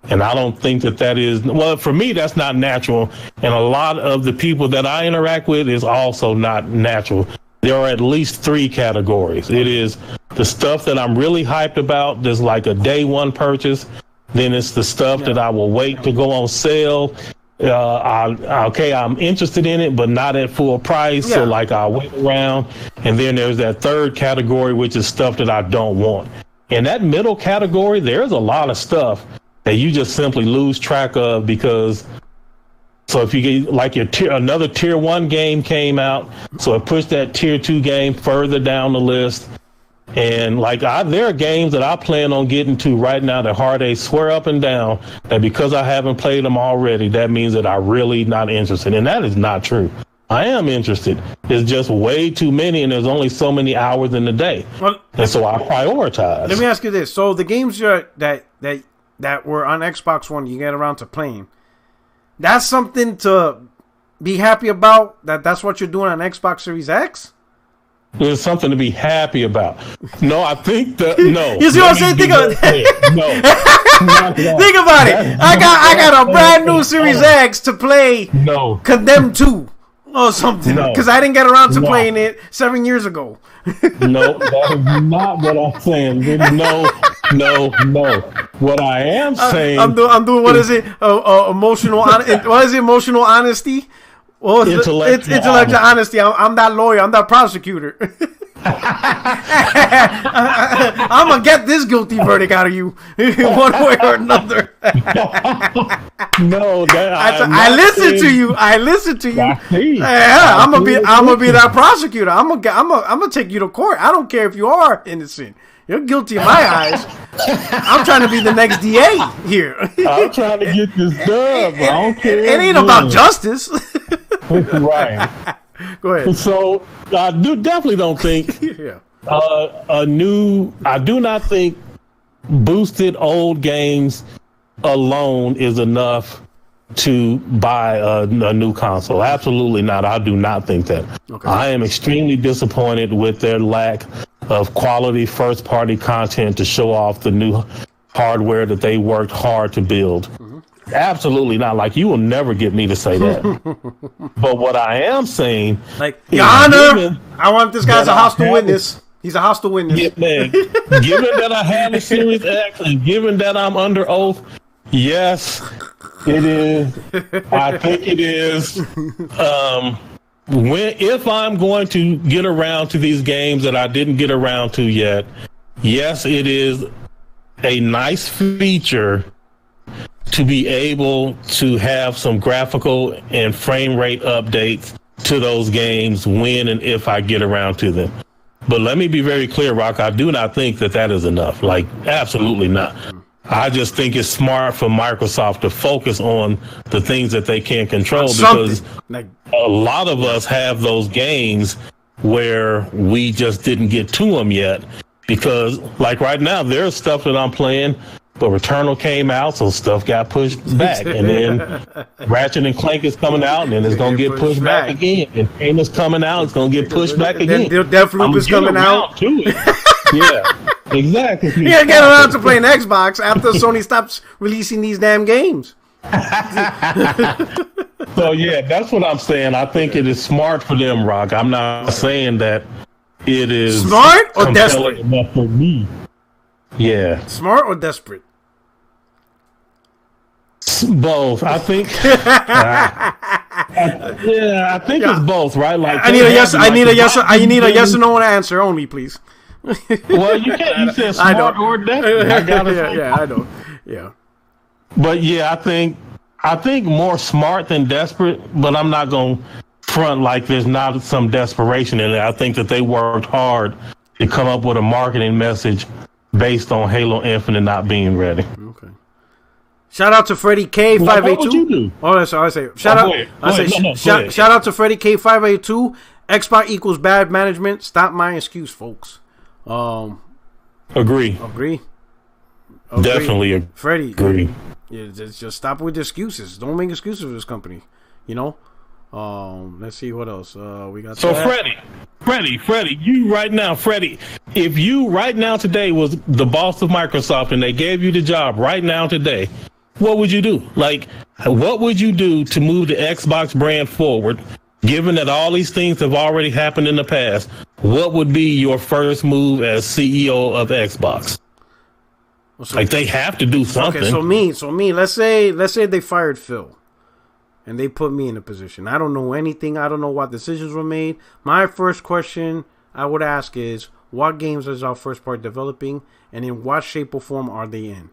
And I don't think that is, well, for me, that's not natural. And a lot of the people that I interact with is also not natural. There are at least three categories. It is the stuff that I'm really hyped about. There's like a day one purchase. Then it's the stuff that I will wait to go on sale. I'm interested in it, but not at full price. So like I'll wait around. And then there's that third category, which is stuff that I don't want. In that middle category, there's a lot of stuff that you just simply lose track of because, so if you get like another tier 1 game came out, so it pushed that tier 2 game further down the list. And like there are games that I plan on getting to right now that Hard 8 swear up and down that because I haven't played them already, that means that I'm really not interested. And that is not true. I am interested. It's just way too many, and there's only so many hours in the day. Well, and so I prioritize. Let me ask you this. So the games that were on Xbox One you get around to playing, that's something to be happy about? That's what you're doing on Xbox Series X? There's something to be happy about. No, I think no. You see what I'm saying? Think about it. No. Think about it. I got a brand new Series X to play Condemned 2 or something. Because I didn't get around to playing it 7 years ago. No, that is not what I'm saying. No. What I am saying, I'm doing what is it? Emotional. What is it? Emotional honesty. Well, intellectual honesty. I'm that lawyer. I'm that prosecutor. I'm gonna get this guilty verdict out of you, one way or another. I listen to you. I listen to you. I'm gonna be that prosecutor. I'm gonna take you to court. I don't care if you are innocent. You're guilty in my eyes. I'm trying to be the next DA here. I'm trying to get this done. I don't care. It ain't about justice. Right. Go ahead. So I definitely don't think I do not think boosted old games alone is enough to buy a new console. Absolutely not. I do not think that. Okay. I am extremely disappointed with their lack of quality first-party content to show off the new hardware that they worked hard to build. Mm-hmm. Absolutely not. Like, you will never get me to say that. But what I am saying, like, Your Honor, I want this guy's a hostile witness. He's a hostile witness. Yeah, man. Given that I have a Series X and given that I'm under oath, yes, it is. I think it is. If I'm going to get around to these games that I didn't get around to yet, yes, it is a nice feature to be able to have some graphical and frame rate updates to those games when and if I get around to them. But let me be very clear, Rock, I do not think that is enough. Like, absolutely not. I just think it's smart for Microsoft to focus on the things that they can control, because a lot of us have those games where we just didn't get to them yet. Because, like, right now, there's stuff that I'm playing, but Returnal came out, so stuff got pushed back. And then Ratchet and Clank is coming out, and then it's going to get pushed back again. And Pain is coming out, it's going to get pushed back again. Deathloop is coming out. To it. Yeah, exactly. You got to get around to playing Xbox after Sony stops releasing these damn games. So, yeah, that's what I'm saying. I think it is smart for them, Rock. I'm not saying that it is smart or desperate enough for me. Yeah. Smart or desperate? Both. I think. I think it's both, right? Like, I need a yes. I need a yes or no answer only, please. Well, you can't. You said smart or desperate. I got it. Yeah, I know. Yeah. But yeah, I think more smart than desperate. But I'm not going to front like there's not some desperation in it. I think that they worked hard to come up with a marketing message based on Halo Infinite not being ready. Okay. Shout out to Freddie K 582. What would you do? Oh, that's what I say. Shout out to Freddie K 582. Xbox equals bad management. Stop my excuse, folks. Agree. Definitely agree. Freddie. Agree. Yeah, just stop with the excuses. Don't make excuses for this company. You know. Let's see what else we got. So Freddie, you right now, Freddie, if you right now today was the boss of Microsoft and they gave you the job right now today, what would you do? Like, what would you do to move the Xbox brand forward? Given that all these things have already happened in the past, what would be your first move as CEO of Xbox? Like, they have to do something. Okay, so me, let's say they fired Phil. And they put me in a position. I don't know anything. I don't know what decisions were made. My first question I would ask is, what games is our first part developing? And in what shape or form are they in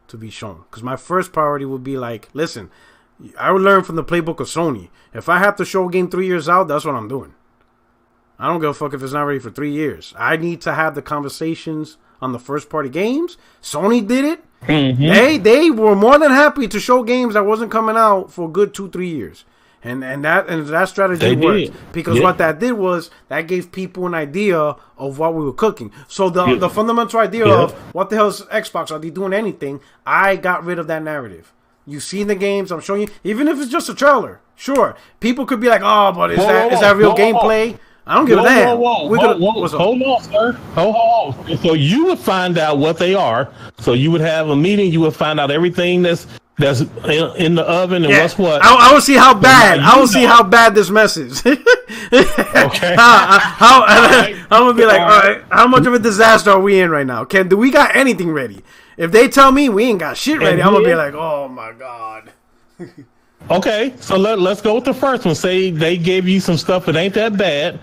to be shown? Because my first priority would be like, listen, I would learn from the playbook of Sony. If I have to show a game 3 years out, that's what I'm doing. I don't give a fuck if it's not ready for 3 years. I need to have the conversations on the first party games. Sony did it. Mm-hmm. They were more than happy to show games that wasn't coming out for a good 2-3 years, and that strategy worked because what that did was that gave people an idea of what we were cooking. So the fundamental idea of what the hell is Xbox? Are they doing anything? I got rid of that narrative. You've seen the games. I'm showing you, even if it's just a trailer. Sure, people could be like, "Oh, but is that real gameplay?" I don't give a damn. Hold on, sir. Hold on. So you would find out what they are. So you would have a meeting. You would find out everything that's in the oven and what's what. I will see how bad. I will see how bad this mess is. Okay. I'm gonna be like, all right, how much of a disaster are we in right now? Do we got anything ready? If they tell me we ain't got shit ready, I'm gonna be like, oh my god. Okay, so let's go with the first one. Say they gave you some stuff that ain't that bad.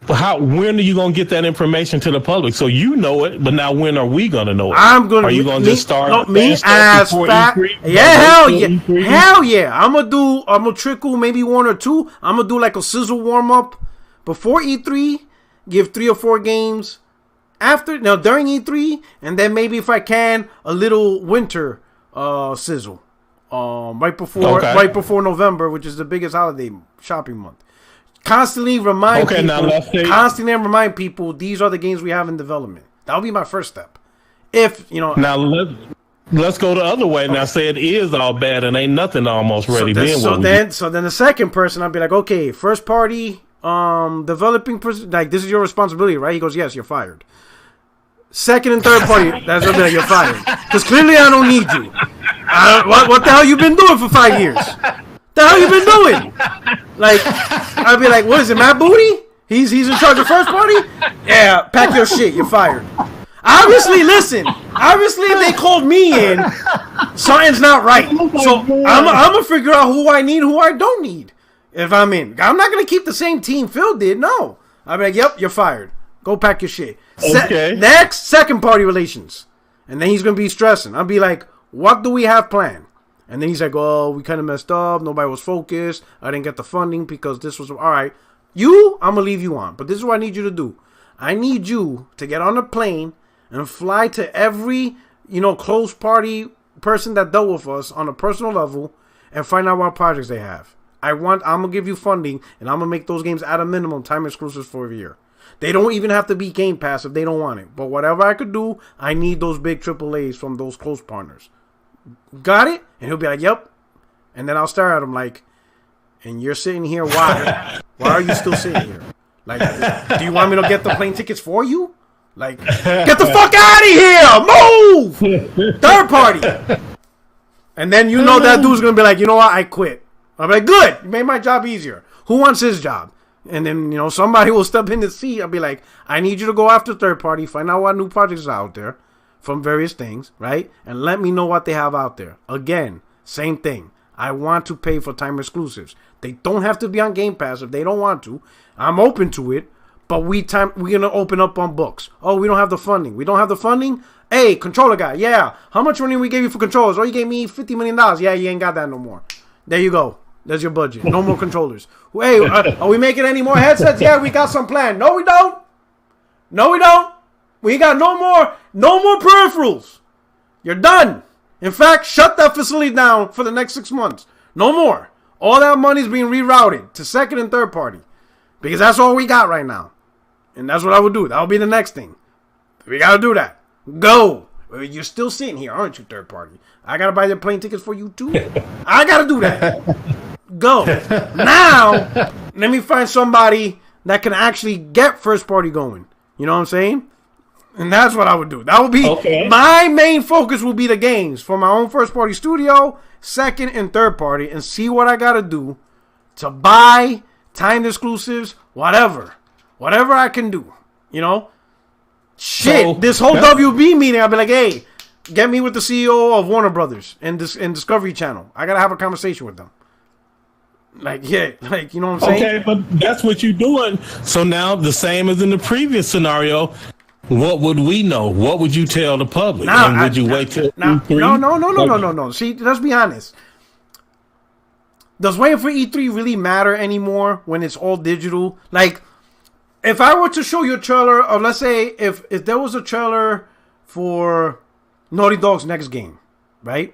When are you gonna get that information to the public? So you know it, but now when are we gonna know it? Are you gonna just start? No, me as fat. Yeah, hell yeah. I'm gonna trickle maybe 1 or 2. I'm gonna do like a sizzle warm up before E3. Give 3 or 4 games during E3, and then maybe if I can a little winter sizzle. Right before November, which is the biggest holiday shopping month. Constantly remind people these are the games we have in development. That'll be my first step. If you know. Now let's go the other way. Now say it is all bad and ain't nothing almost ready. So then the second person, I'll be like, okay, first party, developing person, like this is your responsibility, right? He goes, yes, you're fired. Second and third party, that's what you're fired. Because clearly I don't need you. What the hell you been doing for 5 years? The hell you been doing? Like, I'd be like, what is it, Matt Booty? He's in charge of first party? Yeah, pack your shit, you're fired. Obviously, listen. Obviously, if they called me in, something's not right. So I'm gonna figure out who I need, who I don't need. If I'm in, I'm not gonna keep the same team Phil did. No, I'll be like, yep, you're fired. Go pack your shit. Okay. Next, second party relations, and then he's gonna be stressing. I'll be like, what do we have planned? And then he's like, oh, we kind of messed up. Nobody was focused. I didn't get the funding because this was all right. I'm gonna leave you on, but this is what I need you to do. I need you to get on a plane and fly to every, close party person that dealt with us on a personal level and find out what projects they have. I'm going to give you funding, and I'm going to make those games at a minimum time exclusives for a year. They don't even have to be Game Pass if they don't want it. But whatever I could do, I need those big AAAs from those close partners. Got it? And he'll be like, yep. And then I'll stare at him like, and you're sitting here, why? Why are you still sitting here? Like, do you want me to get the plane tickets for you? Like, get the fuck out of here! Move! Third party! And then that dude's gonna be like, you know what? I quit. I'm like, good! You made my job easier. Who wants his job? And then, somebody will step in the seat. I'll be like, I need you to go after third party, find out what new projects are out there from various things, right? And let me know what they have out there. Again, same thing. I want to pay for time exclusives. They don't have to be on Game Pass if they don't want to. I'm open to it. But we're going to open up on books. Oh, we don't have the funding. We don't have the funding? Hey, controller guy, yeah. How much money we gave you for controllers? Oh, you gave me $50 million. Yeah, you ain't got that no more. There you go. There's your budget. No more controllers. Hey, are we making any more headsets? Yeah, we got some planned. No, we don't. No, we don't. We got no more peripherals. You're done. In fact, shut that facility down for the next 6 months. No more. All that money's being rerouted to second and third party. Because that's all we got right now. And that's what I would do. That would be the next thing. We got to do that. Go. You're still sitting here, aren't you, third party? I got to buy the plane tickets for you, too. I got to do that. Go. Now, let me find somebody that can actually get first party going. You know what I'm saying? And that's what I would do. That would be my main focus will be the games for my own first party studio, second and third party, and see what I got to do to buy timed exclusives, whatever I can do, Shit, so, this whole WB meeting, I'll be like, hey, get me with the CEO of Warner Brothers and Discovery Channel. I gotta have a conversation with them. Like, yeah, like, you know what I'm saying? Okay, but that's what you're doing. So now, the same as in the previous scenario, what would we know? What would you tell the public? Would you wait till E3? No. See, let's be honest. Does waiting for E3 really matter anymore when it's all digital? Like, if I were to show you a trailer, or let's say if there was a trailer for Naughty Dog's next game, right?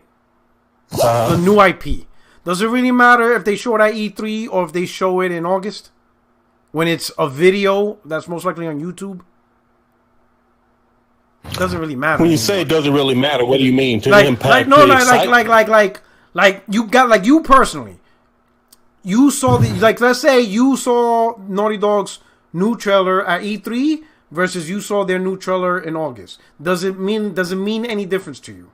The new IP. Does it really matter if they show it at E3 or if they show it in August? When it's a video that's most likely on YouTube? Doesn't really matter. When you say it doesn't really matter, what do you mean? To impact you personally. You saw let's say you saw Naughty Dog's new trailer at E3 versus you saw their new trailer in August. Does it mean any difference to you?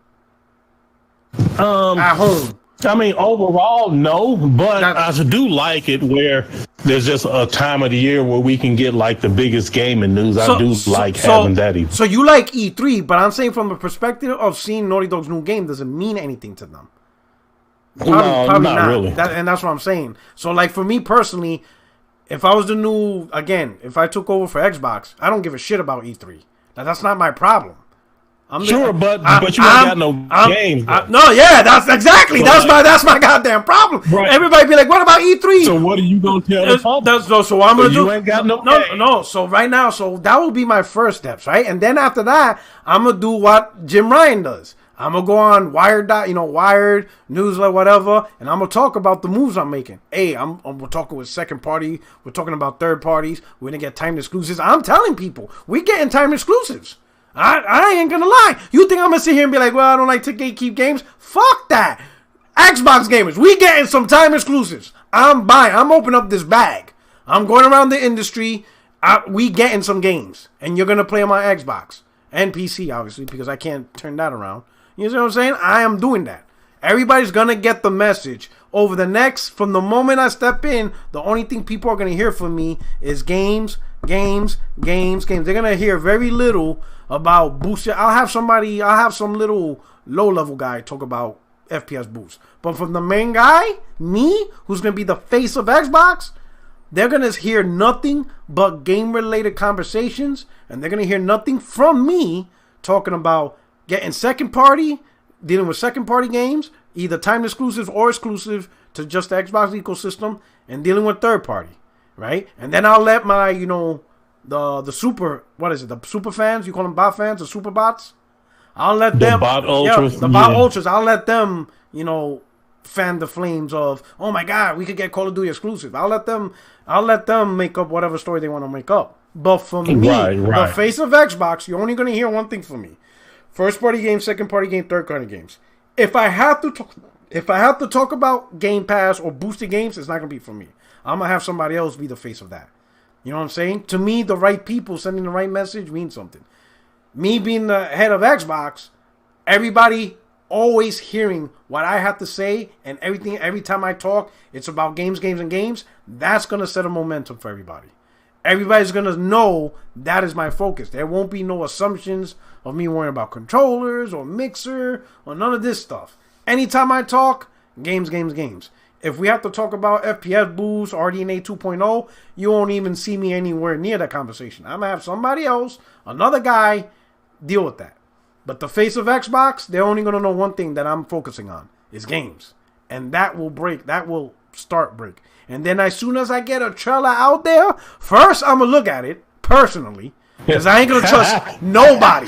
At home. I mean, overall, no, but I do like it where there's just a time of the year where we can get like the biggest gaming news. I do like having that. So you like E3, but I'm saying from the perspective of seeing Naughty Dog's new game doesn't mean anything to them. Probably not really. And that's what I'm saying. So like for me personally, if I was if I took over for Xbox, I don't give a shit about E3. That's not my problem. But you ain't got no games. That's exactly. That's my goddamn problem. Right. Everybody be like, what about E3? So what are you gonna tell the public? So I'm gonna do. You ain't got no. So right now, that will be my first steps, right? And then after that, I'm gonna do what Jim Ryan does. I'm gonna go on Wired, Wired, Newsletter, whatever, and I'm gonna talk about the moves I'm making. Hey, we're talking with second party. We're talking about third parties. We're gonna get timed exclusives. I'm telling people, we're getting timed exclusives. I ain't gonna lie. You think I'm gonna sit here and be like, well, I don't like to gatekeep games? Fuck that. Xbox gamers, we getting some time exclusives. I'm buying. I'm opening up this bag. I'm going around the industry. We getting some games, and you're gonna play on my Xbox and PC, obviously, because I can't turn that around. You know what I'm saying? I am doing that. Everybody's gonna get the message over the next. From the moment I step in, the only thing people are gonna hear from me is games. They're gonna hear very little about boosted. I'll have some little low-level guy talk about FPS boost. But from the main guy, me, who's going to be the face of Xbox, they're going to hear nothing but game-related conversations, and they're going to hear nothing from me talking about getting second-party, dealing with second-party games, either timed exclusive or exclusive to just the Xbox ecosystem, and dealing with third-party, right? And then I'll let my, the super, the super fans, you call them bot fans, the super bots? I'll let them, bot ultras, the bot ultras, I'll let them, fan the flames of, oh my God, we could get Call of Duty exclusive. I'll let them make up whatever story they want to make up. But for me, the face of Xbox, you're only going to hear one thing from me: first party games, second party games, third party games. If I have to talk about Game Pass or boosted games, it's not going to be for me. I'm gonna have somebody else be the face of that. You know what I'm saying? To me, the right people sending the right message means something. Me being the head of Xbox, everybody always hearing what I have to say, and everything. Every time I talk, it's about games. That's gonna set a momentum for everybody. Everybody's gonna know that is my focus. There won't be no assumptions of me worrying about controllers or mixer or none of this stuff. Anytime I talk, games. If we have to talk about FPS boost, RDNA 2.0, you won't even see me anywhere near that conversation. I'm gonna have somebody else, another guy, deal with that. But the face of Xbox, they're only gonna know one thing that I'm focusing on is games, and that will start break. And then as soon as I get a trailer out there, first I'm gonna look at it personally, because I ain't gonna trust nobody.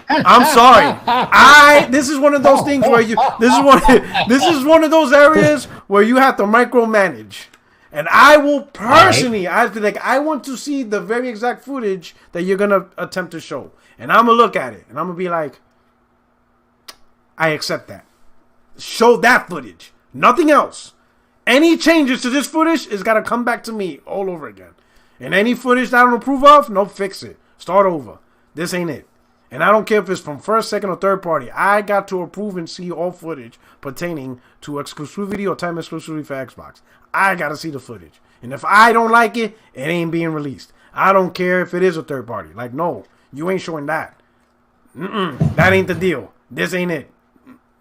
I'm sorry. This is one of those things where this is one of those areas where you have to micromanage. And I will personally, I want to see the very exact footage that you're gonna attempt to show. And I'm gonna look at it and I'm gonna be like, I accept that. Show that footage. Nothing else. Any changes to this footage is gotta come back to me all over again. And any footage that I don't approve of, no, fix it. Start over. This ain't it. And I don't care if it's from first, second, or third party. I got to approve and see all footage pertaining to exclusivity or time exclusivity for Xbox. I got to see the footage. And if I don't like it, it ain't being released. I don't care if it is a third party. Like, no, you ain't showing that. That ain't the deal. This ain't it.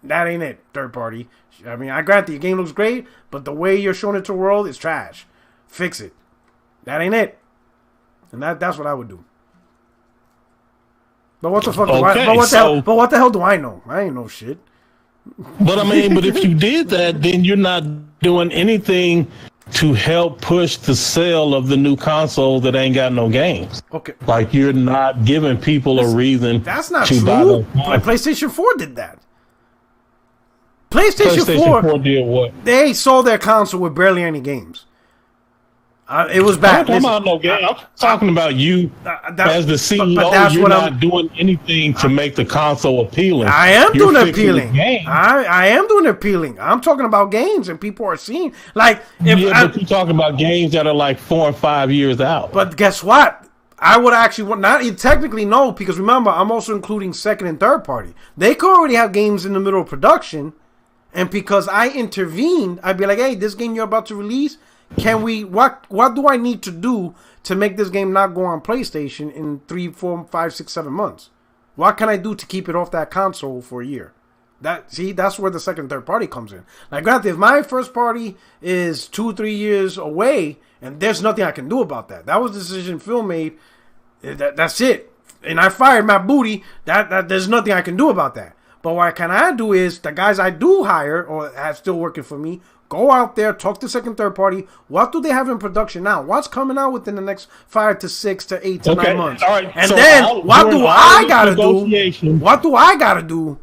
That ain't it, third party. I mean, I grant that your game looks great, but the way you're showing it to the world is trash. Fix it. That ain't it. And that's what I would do. But what the fuck do but what the hell do I know? I ain't know shit. But I mean, but if you did that, then you're not doing anything to help push the sale of the new console that ain't got no games. Okay. Like, you're not giving people a reason. That's not true. PlayStation 4 did that. PlayStation 4 did what? They sold their console with barely any games. It was bad. I'm talking about you as the CEO. You're not doing anything to make the console appealing. I am doing appealing. I am doing appealing. I'm talking about games, and people are seeing. Like, but you're talking about games that are like 4 and 5 years out. But guess what? I would actually not technically no, because remember, I'm also including second and third party. They could already have games in the middle of production, and because I intervened, I'd be like, hey, this game you're about to release. Can we? What do I need to do to make this game not go on PlayStation in 3, 4, 5, 6, 7 months? What can I do to keep it off that console for a year? That's where the second, third party comes in. Like, granted, if my first party is 2, 3 years away, and there's nothing I can do about that. That was the decision Phil made. That's it. And I fired my booty. That there's nothing I can do about that. But what can I do is the guys I do hire or have still working for me. Go out there, talk to second, third party. What do they have in production now? What's coming out within the next 5 to 6 to 8 to 9 months? All right. And so then what do I gotta do? What do I gotta do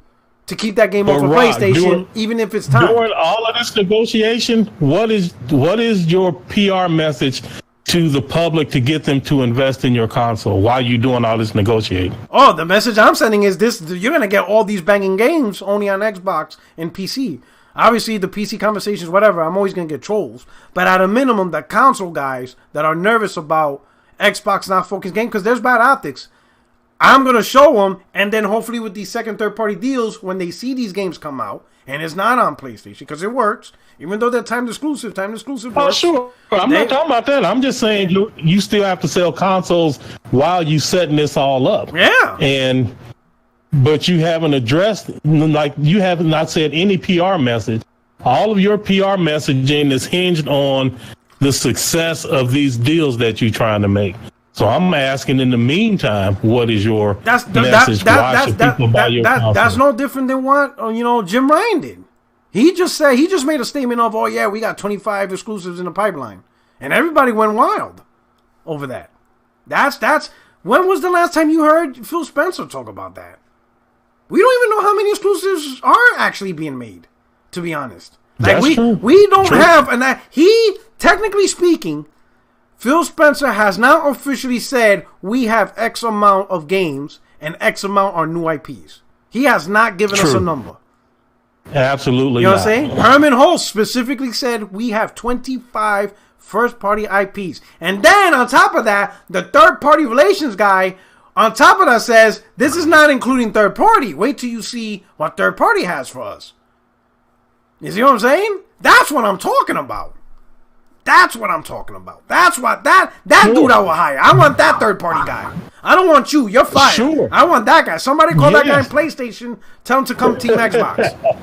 to keep that game off of PlayStation, even if it's time? During all of this negotiation, what is your PR message to the public to get them to invest in your console while you're doing all this negotiating? Oh, the message I'm sending is this: you're gonna get all these banging games only on Xbox and PC. Obviously, the PC conversations, whatever, I'm always gonna get trolls. But at a minimum, the console guys that are nervous about Xbox not focused game because there's bad optics, I'm gonna show them, and then hopefully with these second, third party deals, when they see these games come out and it's not on PlayStation because it works, even though they're timed exclusive works. Oh, sure. I'm not talking about that. I'm just saying you still have to sell consoles while you setting this all up. Yeah. But you haven't addressed, like, you have not said any PR message. All of your PR messaging is hinged on the success of these deals that you're trying to make. So I'm asking, in the meantime, what is your message? Why should people buy your console? That's no different than what Jim Ryan did. He just made a statement of, oh yeah, we got 25 exclusives in the pipeline, and everybody went wild over that. That's when was the last time you heard Phil Spencer talk about that? We don't even know how many exclusives are actually being made, to be honest. Like, we don't have, and that he, technically speaking, Phil Spencer has not officially said we have X amount of games and X amount are new IPs. He has not given us a number. Absolutely. You know what I'm saying? Herman Holtz specifically said we have 25 first-party IPs. And then on top of that, the third-party relations guy on top of that says this is not including third-party. Wait till you see what third-party has for us. You see what I'm saying? That's what I'm talking about. That's what I'm talking about. That's what that dude I will hire. I want that third party guy. I don't want you. You're fired. Sure. I want that guy. Somebody call that guy in PlayStation. Tell him to come Team Xbox.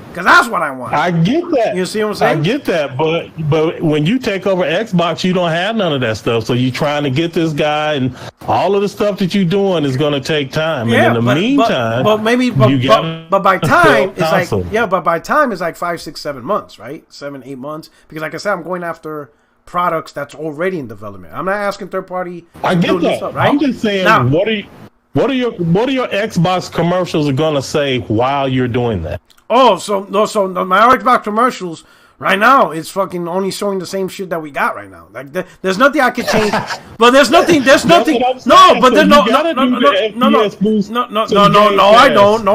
Because that's what I want. I get that. You see what I'm saying? I get that. But when you take over Xbox, you don't have none of that stuff. So you're trying to get this guy, and all of the stuff that you're doing is going to take time. Yeah, and in the meantime, but by time it's like by time it's like 5, 6, 7 months, right? 7, 8 months. Because like I said, I'm going after products that's already in development. I'm not asking third party. I get that. Stuff, right? I'm just saying, now, what are your Xbox commercials are gonna say while you're doing that? Oh, so my Xbox commercials right now it's fucking only showing the same shit that we got right now. Like there's nothing I could change. But there's nothing. No, but there's no.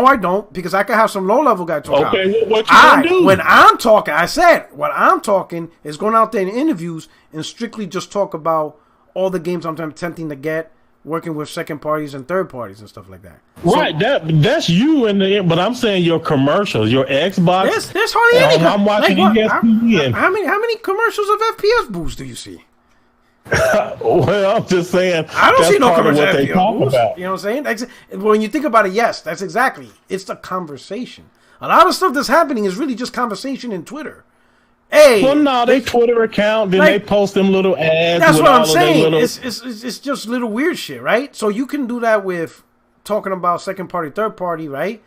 I don't because I could have some low level guy talk. Okay, what you gonna do? When I'm talking, I said what I'm talking is going out there in interviews and strictly just talk about all the games I'm attempting to get, working with second parties and third parties and stuff like that. Right, so, that's you but I'm saying your commercials, your Xbox. There's hardly any. I'm watching ESPN. How many commercials of FPS boost do you see? Well, I'm just saying. I don't see no commercials of FPS boost. You know what I'm saying? When you think about it, yes, that's exactly. It's the conversation. A lot of stuff that's happening is really just conversation in Twitter. Hey, well, no, they Twitter account, then they post them little ads. That's what I'm saying. It's just little weird shit, right? So you can do that with talking about second party, third party, right?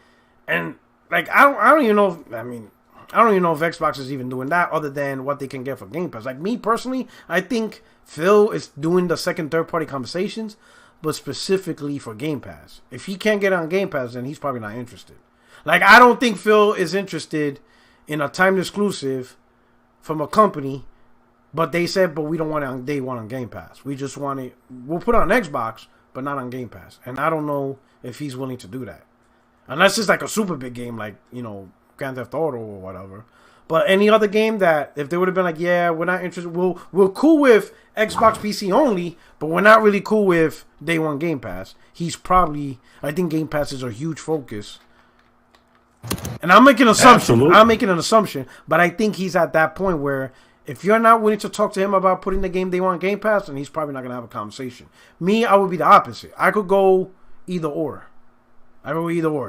And like I don't even know. I don't even know if Xbox is even doing that, other than what they can get for Game Pass. Like me personally, I think Phil is doing the second, third party conversations, but specifically for Game Pass. If he can't get on Game Pass, then he's probably not interested. Like I don't think Phil is interested in a timed exclusive from a company, but they said, but we don't want it on day one on Game Pass. We just want it. We'll put it on Xbox, but not on Game Pass. And I don't know if he's willing to do that, unless it's like a super big game, like Grand Theft Auto or whatever. But any other game that if they would have been like, yeah, we're not interested. We're cool with Xbox PC only, but we're not really cool with day one Game Pass. I think Game Pass is a huge focus. And I'm making an assumption. Absolutely. I'm making an assumption, but I think he's at that point where if you're not willing to talk to him about putting the game they want Game Pass, then he's probably not going to have a conversation. Me, I would be the opposite. I could go either or.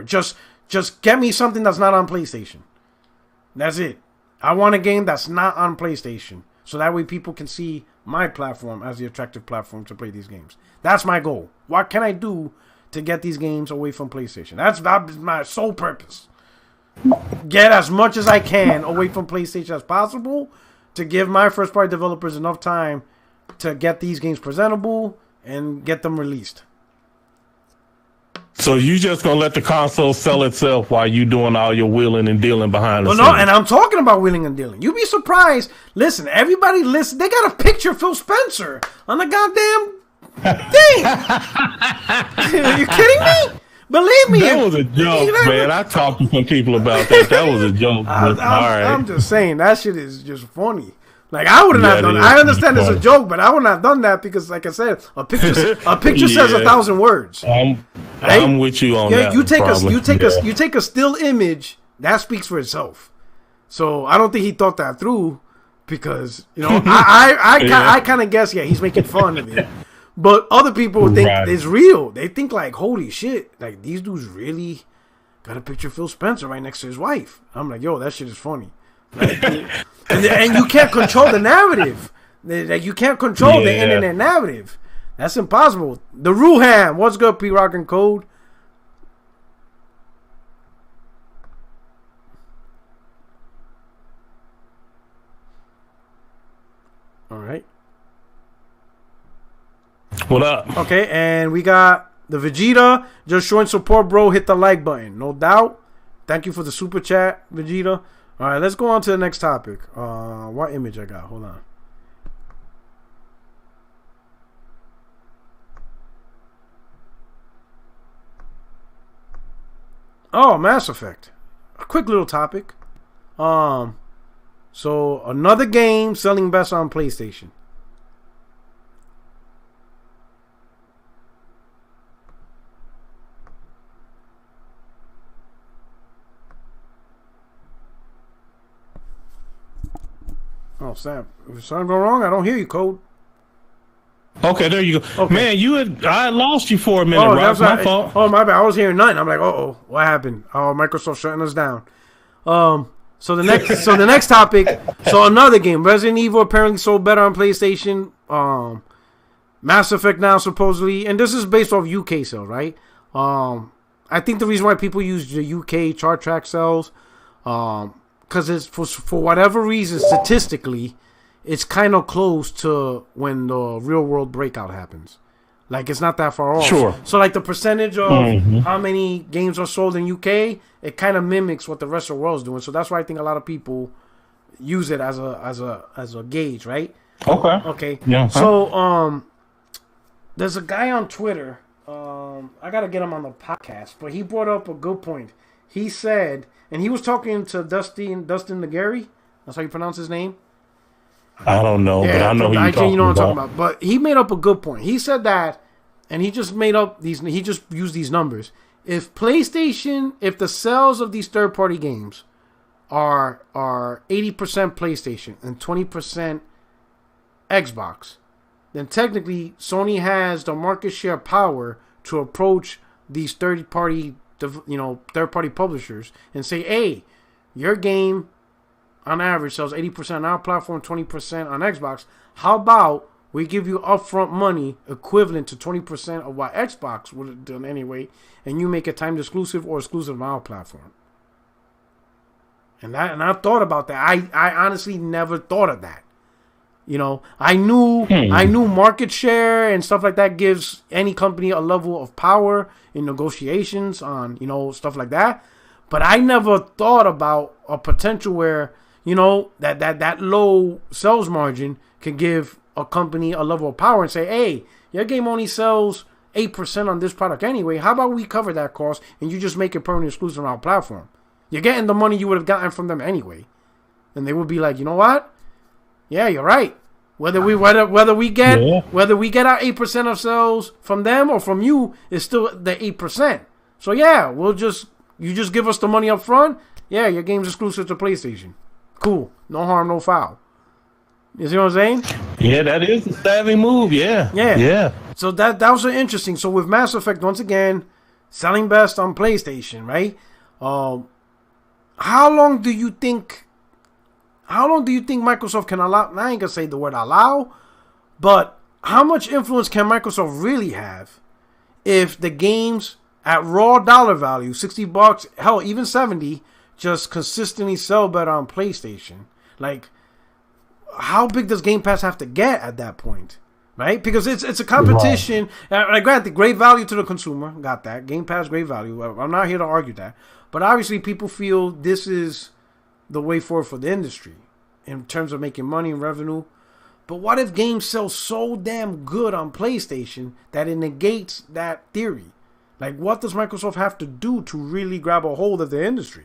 Just get me something that's not on PlayStation. That's it. I want a game that's not on PlayStation, so that way people can see my platform as the attractive platform to play these games. That's my goal. What can I do to get these games away from PlayStation? That's my sole purpose. Get as much as I can away from PlayStation as possible to give my first party developers enough time to get these games presentable and get them released. So you just gonna let the console sell itself while you doing all your wheeling and dealing behind the Well, scenes? no, and I'm talking about wheeling and dealing. You'd be surprised. Listen, everybody listen. They got a picture of Phil Spencer on the goddamn thing. Are you kidding me? Believe me. That was a joke, man. I talked to some people about that. That was a joke. All right. I'm just saying, that shit is just funny. Like, I would not have done. I understand it's a joke, but I would not have done that because, like I said, a picture says 1,000 words. I'm with you on that. You take a still image that speaks for itself. So I don't think he thought that through because I kind of guess he's making fun of it, but other people think it's real. They think like, holy shit, like these dudes really got a picture of Phil Spencer right next to his wife. I'm like, yo, that shit is funny. Like, and you can't control the narrative. Like, you can't control the internet narrative. That's impossible. The Ruham, what's good, P Rock and Code? All right. What up? Okay, and we got the Vegeta just showing support, bro. Hit the like button, no doubt. Thank you for the super chat, Vegeta. All right, let's go on to the next topic. What image I got? Hold on. Oh, Mass Effect. A quick little topic. So another game selling best on PlayStation. Oh, Sam. If something go wrong, I don't hear you, Code. Okay, there you go. Okay. Man, I lost you for a minute, Rob. That's my fault. Oh, my bad. I was hearing nothing. I'm like, what happened? Oh, Microsoft shutting us down. So the next topic. So another game, Resident Evil apparently sold better on PlayStation. Mass Effect now supposedly, and this is based off UK sales, right? I think the reason why people use the UK chart track sales, because it's for whatever reason statistically, it's kind of close to when the real world breakout happens. Like, it's not that far off. Sure. So like the percentage of how many games are sold in UK, it kind of mimics what the rest of the world's doing. So that's why I think a lot of people use it as a gauge, right? Okay. Yeah. So there's a guy on Twitter. I gotta get him on the podcast, but he brought up a good point. He said, and he was talking to Dustin Nagari. That's how you pronounce his name. I don't know, but I know who you're talking you know what I'm about. talking about. But he made up a good point. He said that, and he just made up these. He just used these numbers. If the sales of these third-party games are 80% PlayStation and 20% Xbox, then technically Sony has the market share power to approach these third-party publishers and say, hey, your game on average sells 80% on our platform, 20% on Xbox. How about we give you upfront money equivalent to 20% of what Xbox would have done anyway, and you make it timed exclusive or exclusive on our platform? And I thought about that. I honestly never thought of that. You know, I knew market share and stuff like that gives any company a level of power in negotiations on, stuff like that. But I never thought about a potential where, that low sales margin can give a company a level of power and say, hey, your game only sells 8% on this product anyway. How about we cover that cost and you just make it permanently exclusive on our platform? You're getting the money you would have gotten from them anyway. And they would be like, you know what? Yeah, you're right. Whether we get our 8% of sales from them or from you is still the 8%. So yeah, you just give us the money up front. Yeah, your game's exclusive to PlayStation. Cool. No harm, no foul. You see what I'm saying? Yeah, that is a savvy move. Yeah. So that was interesting. So with Mass Effect, once again, selling best on PlayStation, right? How long do you think Microsoft can allow? I ain't gonna say the word allow, but how much influence can Microsoft really have if the games at raw dollar value, $60, hell, even $70, just consistently sell better on PlayStation? Like, how big does Game Pass have to get at that point? right? Because it's a competition. I granted, great value to the consumer. Got that. Game Pass, great value. I'm not here to argue that. But obviously, people feel this is the way forward for the industry in terms of making money and revenue. But what if games sell so damn good on PlayStation that it negates that theory? Like, what does Microsoft have to do to really grab a hold of the industry?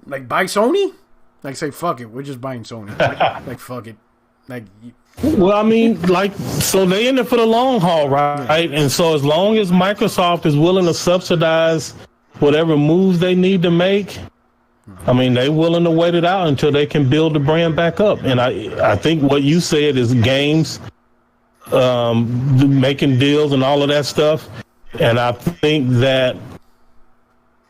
Like, buy Sony? Like, say, fuck it, we're just buying Sony. Like fuck it. Like, well, I mean, like, so they in it for the long haul, right? And so as long as Microsoft is willing to subsidize whatever moves they need to make, I mean, they willing to wait it out until they can build the brand back up. And I think what you said is games, making deals and all of that stuff. And I think that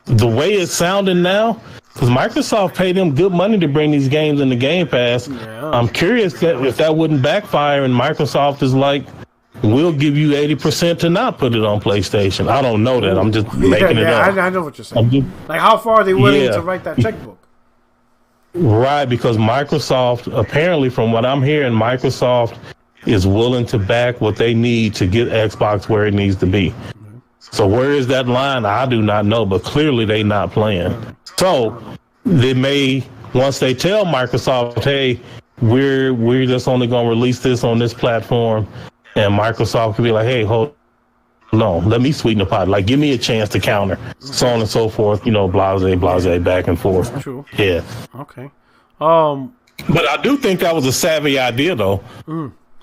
the way it's sounding now, because Microsoft paid them good money to bring these games into Game Pass, I'm curious if that wouldn't backfire and Microsoft is like, we'll give you 80% to not put it on PlayStation. I don't know that. I'm just making it up. I know what you're saying. Like, how far are they willing to write that checkbook? Right, because Microsoft, apparently from what I'm hearing, Microsoft is willing to back what they need to get Xbox where it needs to be. So where is that line? I do not know, but clearly they not playing. So they may, once they tell Microsoft, hey, we're just only going to release this on this platform, and Microsoft could be like, hey, hold on, let me sweeten the pot. Like, give me a chance to counter, so on and so forth, you know, blase, back and forth. True. Yeah. Okay. But I do think that was a savvy idea, though.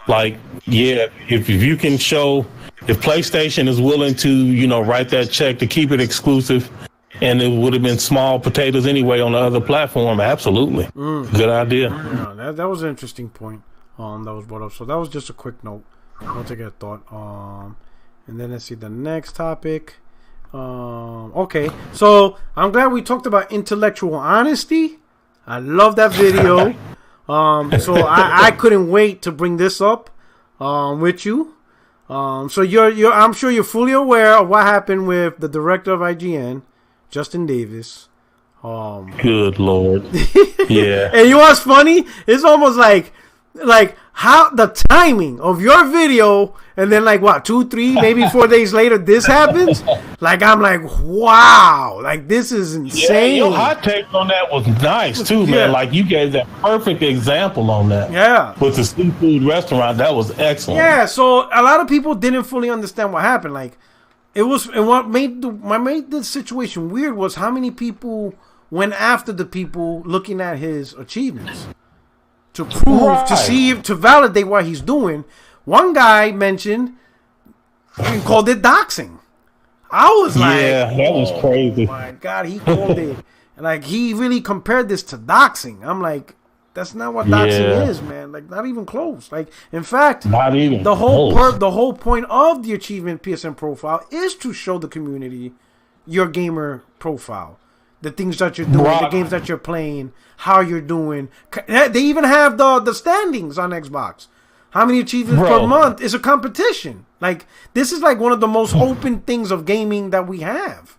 Like, yeah, if you can show, if PlayStation is willing to, you know, write that check to keep it exclusive, and it would have been small potatoes anyway on the other platform, absolutely. Good idea. Yeah, that was an interesting point that was brought up. So that was just a quick note. I'll take a thought. And then let's see the next topic. Okay, so I'm glad we talked about intellectual honesty. I love that video. So I couldn't wait to bring this up with you. So you're I'm sure you're fully aware of what happened with the director of IGN, Justin Davis. Good Lord. Yeah. And you know what's funny? It's almost like how the timing of your video, and then like what, 2, 3, maybe 4 days later this happens. Like, I'm like, wow, like this is insane. Yeah, your hot take on that was nice too, man. Like, you gave that perfect example on that. Yeah, with the seafood restaurant, that was excellent. Yeah, so a lot of people didn't fully understand what happened. Like, it was, and what made the situation weird was how many people went after the people looking at his achievements to prove, to see, to validate what he's doing. One guy mentioned he called it doxing. I was like, yeah, that was crazy. Oh my God, he called it, like, he really compared this to doxing. I'm like, that's not what doxing is, man. Like, not even close. Like, in fact, not even the whole point of the achievement PSN profile is to show the community your gamer profile. The things that you're doing, the games that you're playing, how you're doing. They even have the standings on Xbox. How many achievements per month is a competition. Like, this is like one of the most open things of gaming that we have.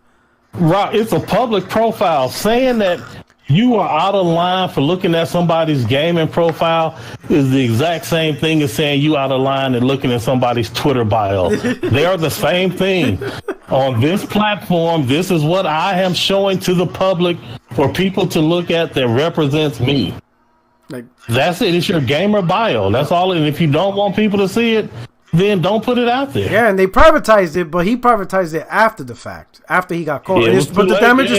Right, it's a public profile. Saying that you are out of line for looking at somebody's gaming profile is the exact same thing as saying you out of line and looking at somebody's Twitter bio. They are the same thing. On this platform, this is what I am showing to the public for people to look at that represents me. Like, that's it. It's your gamer bio. That's all. And if you don't want people to see it, then don't put it out there. Yeah, and they privatized it, but he privatized it after the fact, after he got caught. But the damage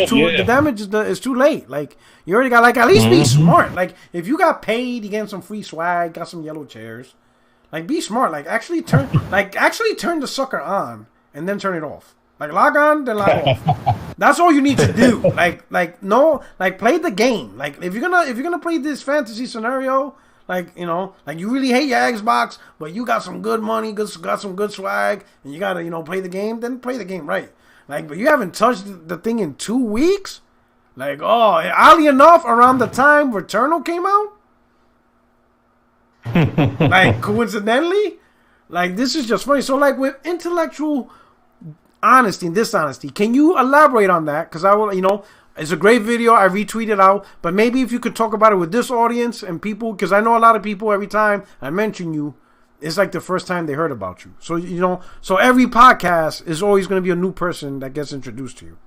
is too late. Like, you already got, like, at least be smart. Like, if you got paid, you get some free swag, got some yellow chairs. Like, be smart. Like, actually turn the sucker on and then turn it off. Like, log on, then log off. That's all you need to do. Like play the game. Like, if you're gonna play this fantasy scenario, like, you know, like, you really hate your Xbox, but you got some good money, got some good swag, and you gotta, you know, play the game, then play the game right. Like, but you haven't touched the thing in 2 weeks. Like, oddly enough, around the time Returnal came out, like, coincidentally, like, this is just funny. So, like, with intellectual honesty and dishonesty, can you elaborate on that? Because I will, you know, it's a great video. I retweeted out, but maybe if you could talk about it with this audience and people, because I know a lot of people, every time I mention you, it's like the first time they heard about you. So, you know, so every podcast is always going to be a new person that gets introduced to you.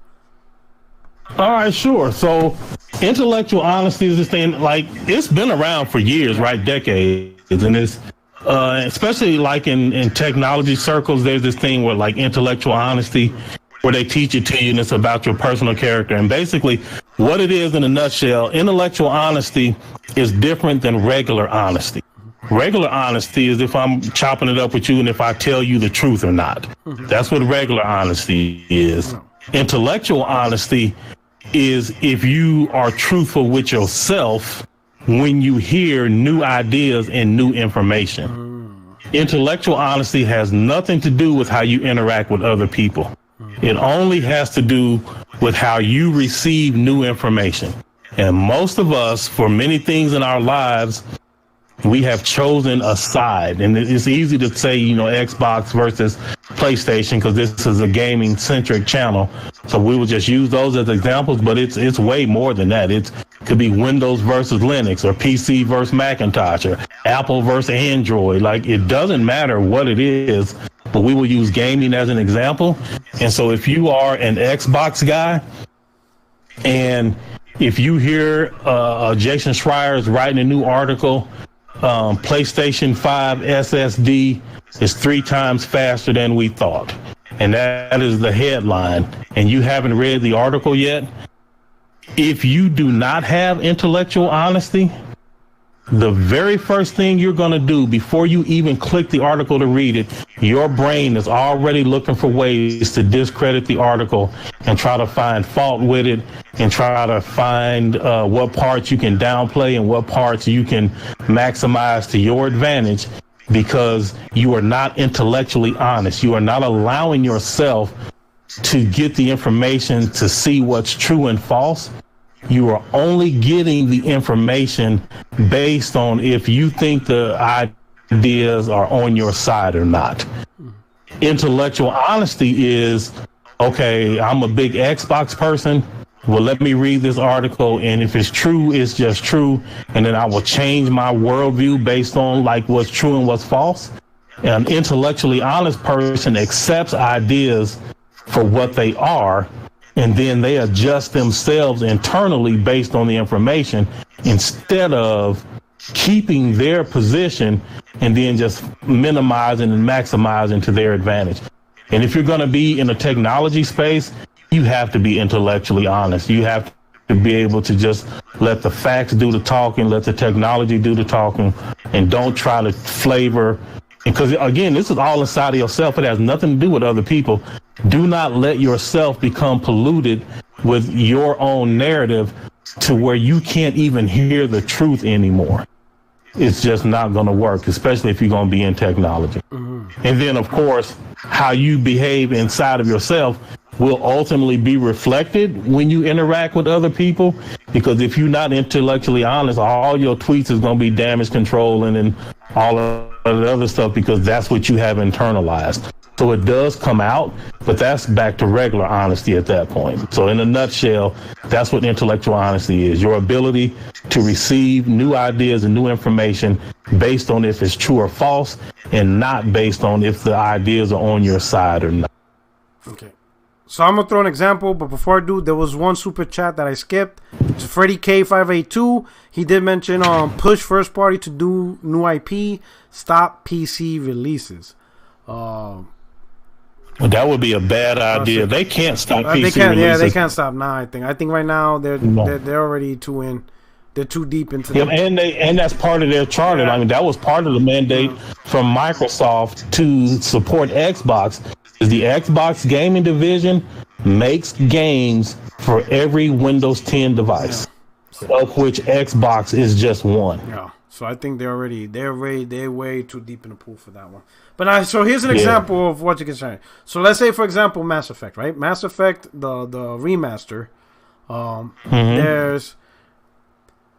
All right, sure. So intellectual honesty is this thing, like, it's been around for years, right? Decades. And it's, especially like in technology circles, there's this thing where like intellectual honesty, where they teach it to you and it's about your personal character. And basically what it is in a nutshell, intellectual honesty is different than regular honesty. Regular honesty is if I'm chopping it up with you and if I tell you the truth or not. That's what regular honesty is. Intellectual honesty is if you are truthful with yourself when you hear new ideas and new information. Intellectual honesty has nothing to do with how you interact with other people. It only has to do with how you receive new information. And most of us, for many things in our lives, we have chosen a side. And it's easy to say, you know, Xbox versus PlayStation, because this is a gaming centric channel. So we will just use those as examples, but it's way more than that. It could be Windows versus Linux, or PC versus Macintosh, or Apple versus Android. Like, it doesn't matter what it is, but we will use gaming as an example. And so if you are an Xbox guy, and if you hear Jason Schreier is writing a new article, PlayStation 5 SSD is 3 times faster than we thought. And that is the headline. And you haven't read the article yet. If you do not have intellectual honesty, the very first thing you're going to do before you even click the article to read it, your brain is already looking for ways to discredit the article and try to find fault with it, and try to find what parts you can downplay and what parts you can maximize to your advantage, because you are not intellectually honest. You are not allowing yourself to get the information to see what's true and false. You are only getting the information based on if you think the ideas are on your side or not. Intellectual honesty is, okay, I'm a big Xbox person. Well, let me read this article, and if it's true, it's just true. And then I will change my worldview based on like what's true and what's false. An intellectually honest person accepts ideas for what they are, and then they adjust themselves internally based on the information, instead of keeping their position and then just minimizing and maximizing to their advantage. And if you're going to be in a technology space, you have to be intellectually honest. You have to be able to just let the facts do the talking, let the technology do the talking, and don't try to flavor. Because again, this is all inside of yourself. It has nothing to do with other people. Do not let yourself become polluted with your own narrative to where you can't even hear the truth anymore. It's just not going to work, especially if you're going to be in technology. And then, of course, how you behave inside of yourself will ultimately be reflected when you interact with other people. Because if you're not intellectually honest, all your tweets is going to be damage controlling and all of the other stuff, because that's what you have internalized. So it does come out, but that's back to regular honesty at that point. So in a nutshell, that's what intellectual honesty is. Your ability to receive new ideas and new information based on if it's true or false, and not based on if the ideas are on your side or not. Okay. So I'm going to throw an example, but before I do, there was one super chat that I skipped. It's Freddie K582. He did mention push first party to do new IP, stop PC releases. That would be a bad idea. They can't stop PC they can't, releases. Yeah, they can't stop now. I think right now they're already too in. They're too deep into. Yep, and that's part of their charter. Yeah. I mean, that was part of the mandate from Microsoft to support Xbox. Is the Xbox gaming division makes games for every Windows 10 device, of which Xbox is just one. Yeah. So I think they're way too deep in the pool for that one. But so here's an example of what you can say. So let's say, for example, Mass Effect, right? Mass Effect, the remaster. There's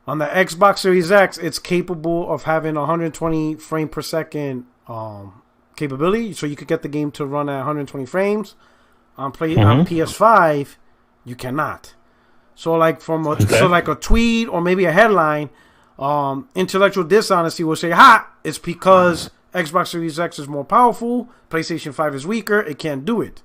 on the Xbox Series X, it's capable of having 120 frame per second capability, so you could get the game to run at 120 frames. On PS5, you cannot. So like like a tweet or maybe a headline, intellectual dishonesty will say, "Ha! It's because Xbox Series X is more powerful, PlayStation 5 is weaker, it can't do it.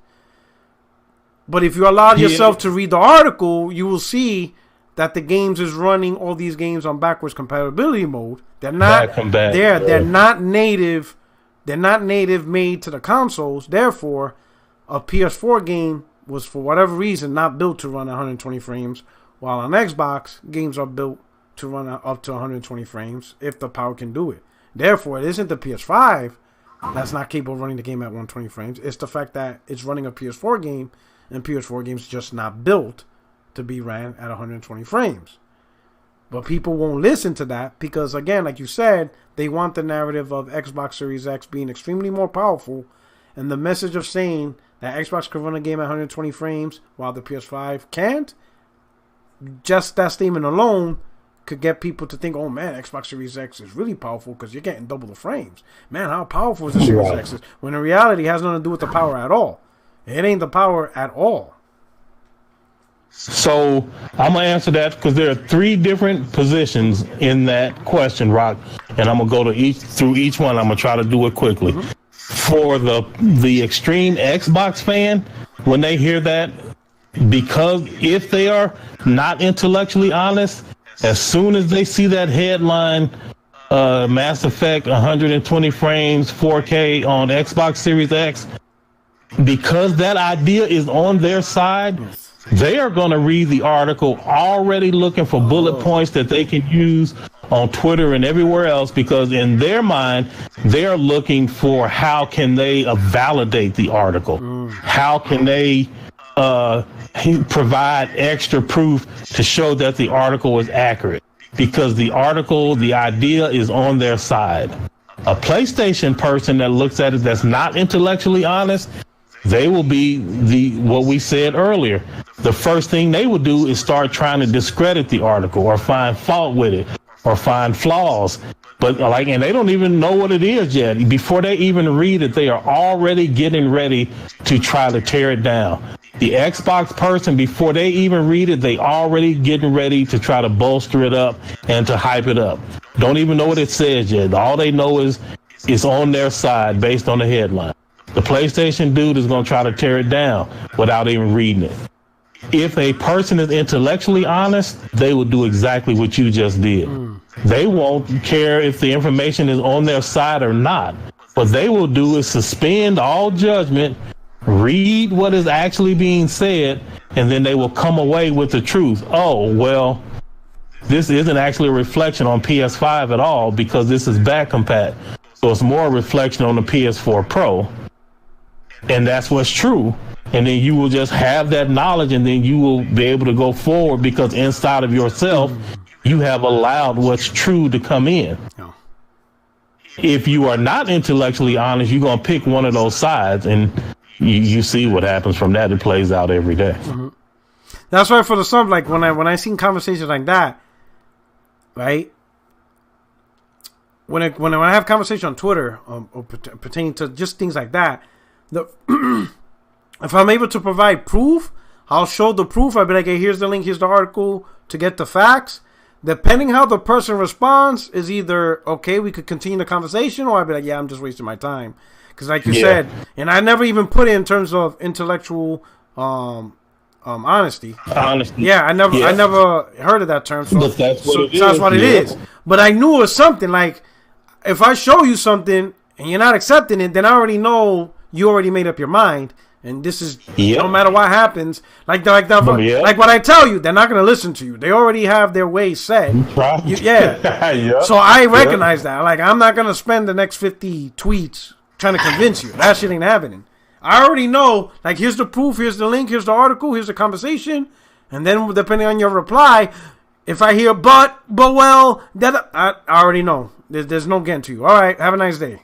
But if you allow yourself to read the article, you will see that the games is running all these games on backwards compatibility mode. They're not they're not native. They're not native made to the consoles. Therefore, a PS4 game was for whatever reason not built to run 120 frames, while on Xbox games are built to run up to 120 frames if the power can do it. Therefore, it isn't the PS5 that's not capable of running the game at 120 frames. It's the fact that it's running a PS4 game, and PS4 games just not built to be ran at 120 frames. But people won't listen to that because, again, like you said, they want the narrative of Xbox Series X being extremely more powerful, and the message of saying that Xbox can run a game at 120 frames while the PS5 can't. Just that statement alone could get people to think, oh man, Xbox Series X is really powerful because you're getting double the frames. Man, how powerful is the Series X? When in reality, it has nothing to do with the power at all. It ain't the power at all. So I'm gonna answer that because there are three different positions in that question, Rock, and I'm gonna go to through each one. I'm gonna try to do it quickly. Mm-hmm. For the extreme Xbox fan, when they hear that, because if they are not intellectually honest, as soon as they see that headline, Mass Effect 120 frames, 4K on Xbox Series X, because that idea is on their side, they are going to read the article already looking for bullet points that they can use on Twitter and everywhere else, because in their mind, they're looking for how can they validate the article? How can they provide extra proof to show that the article is accurate? Because the article, the idea is on their side. A PlayStation person that looks at it that's not intellectually honest, they will be what we said earlier. The first thing they will do is start trying to discredit the article or find fault with it or find flaws. But and they don't even know what it is yet. Before they even read it, they are already getting ready to try to tear it down. The Xbox person, before they even read it, they already getting ready to try to bolster it up and to hype it up. Don't even know what it says yet. All they know is it's on their side based on the headline. The PlayStation dude is going to try to tear it down without even reading it. If a person is intellectually honest, they will do exactly what you just did. They won't care if the information is on their side or not. What they will do is suspend all judgment, read what is actually being said, and then they will come away with the truth. Oh, well, this isn't actually a reflection on PS5 at all because this is back compat. So it's more a reflection on the PS4 Pro. And that's what's true. And then you will just have that knowledge, and then you will be able to go forward because inside of yourself, you have allowed what's true to come in. Oh. If you are not intellectually honest, you're going to pick one of those sides, and you see what happens from that. It plays out every day. Mm-hmm. That's why for the sub, like when I seen conversations like that, right? When I have conversation on Twitter or pertaining to just things like that, if I'm able to provide proof, I'll show the proof. I'll be like, hey, here's the link, here's the article to get the facts. Depending how the person responds is either, okay, we could continue the conversation, or I'll be like, yeah, I'm just wasting my time. Because like you said, and I never even put it in terms of intellectual honesty. Yeah, I never heard of that term. So that's what it is. But I knew it was something. Like, if I show you something and you're not accepting it, then I already know you already made up your mind. And this is no matter what happens, like what I tell you, they're not going to listen to you. They already have their way set. So I recognize that. Like, I'm not going to spend the next 50 tweets trying to convince you. That shit ain't happening. I already know, like, here's the proof, here's the link, here's the article, here's the conversation. And then depending on your reply, if I hear but well, that I already know. There's no getting to you. All right, have a nice day.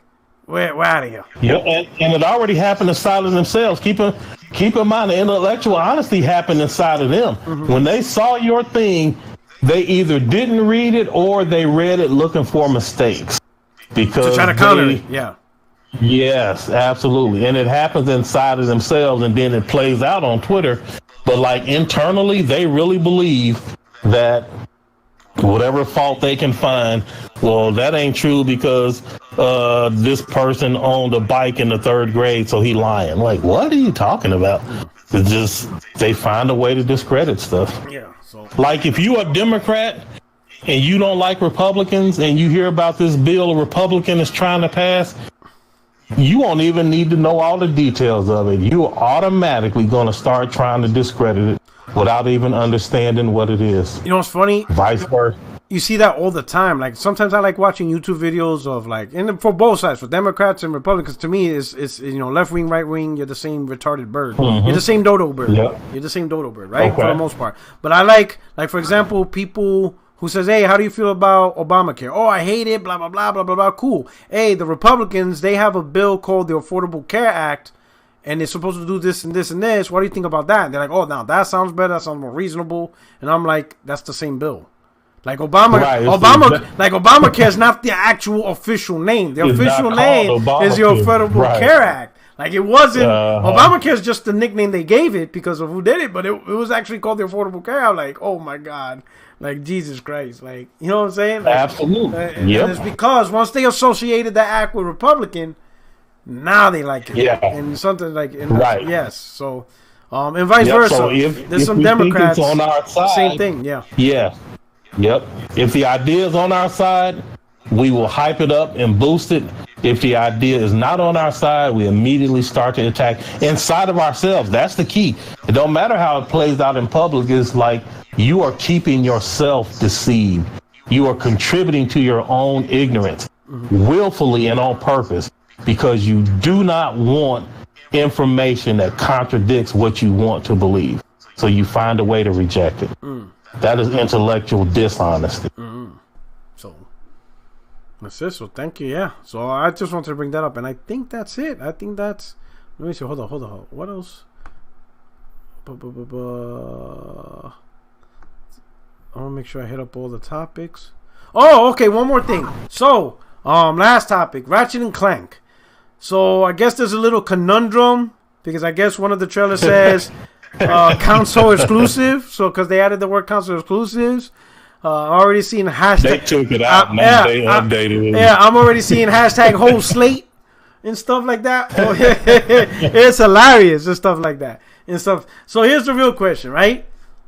We're out of here. Yep, and it already happened inside of themselves. Keep in mind, the intellectual honesty happened inside of them. Mm-hmm. When they saw your thing, they either didn't read it or they read it looking for mistakes. Because to try to counter it, yeah. Yes, absolutely. And it happens inside of themselves, and then it plays out on Twitter. But like internally, they really believe that whatever fault they can find, well, that ain't true because this person owned a bike in the 3rd grade, so he lying. Like, what are you talking about? It's just they find a way to discredit stuff. Yeah. So like if you are a Democrat and you don't like Republicans and you hear about this bill a Republican is trying to pass, you won't even need to know all the details of it. You're automatically going to start trying to discredit it without even understanding what it is. you know what's funny? Vice versa. You see that all the time. Like sometimes I like watching YouTube videos of like, and for both sides, for Democrats and Republicans. To me, it's you know, left wing, right wing. You're the same retarded bird. You're the same dodo bird. Yep. You're the same dodo bird, right? Okay. For the most part. But I like for example, people who says, "Hey, how do you feel about Obamacare?" "Oh, I hate it." Blah blah blah blah blah blah. Cool. Hey, the Republicans, they have a bill called the Affordable Care Act, and it's supposed to do this and this and this. What do you think about that? And they're like, "Oh, now that sounds better. That sounds more reasonable." And I'm like, "That's the same bill." Like Obamacare is not the actual official name. The official name is the Affordable Care Act. Like it wasn't Obamacare is just the nickname they gave it because of who did it, but it was actually called the Affordable Care Act. Like, oh my God, like Jesus Christ, like you know what I'm saying? Like, absolutely. And it's because once they associated the act with Republican, now they like it. Yeah, and something like right. Yes, so and vice versa. So there's some Democrats on our side, same thing. Yeah. Yeah. Yep. If the idea is on our side, we will hype it up and boost it. If the idea is not on our side, we immediately start to attack inside of ourselves. That's the key. It don't matter how it plays out in public. It's like you are keeping yourself deceived. You are contributing to your own ignorance, willfully and on purpose, because you do not want information that contradicts what you want to believe. So you find a way to reject it. That is intellectual dishonesty. So that's it. So thank you. Yeah. So I just wanted to bring that up, and I think that's it. I think that's. Let me see. Hold on. What else? I want to make sure I hit up all the topics. Oh, okay. One more thing. So, last topic: Ratchet and Clank. So I guess there's a little conundrum because I guess one of the trailers says. Console exclusive, so because they added the word console exclusives, already seeing hashtag. They took it out, man. They updated it. Yeah, I'm already seeing hashtag whole slate and stuff like that. It's hilarious and stuff like that and stuff. So here's the real question, right?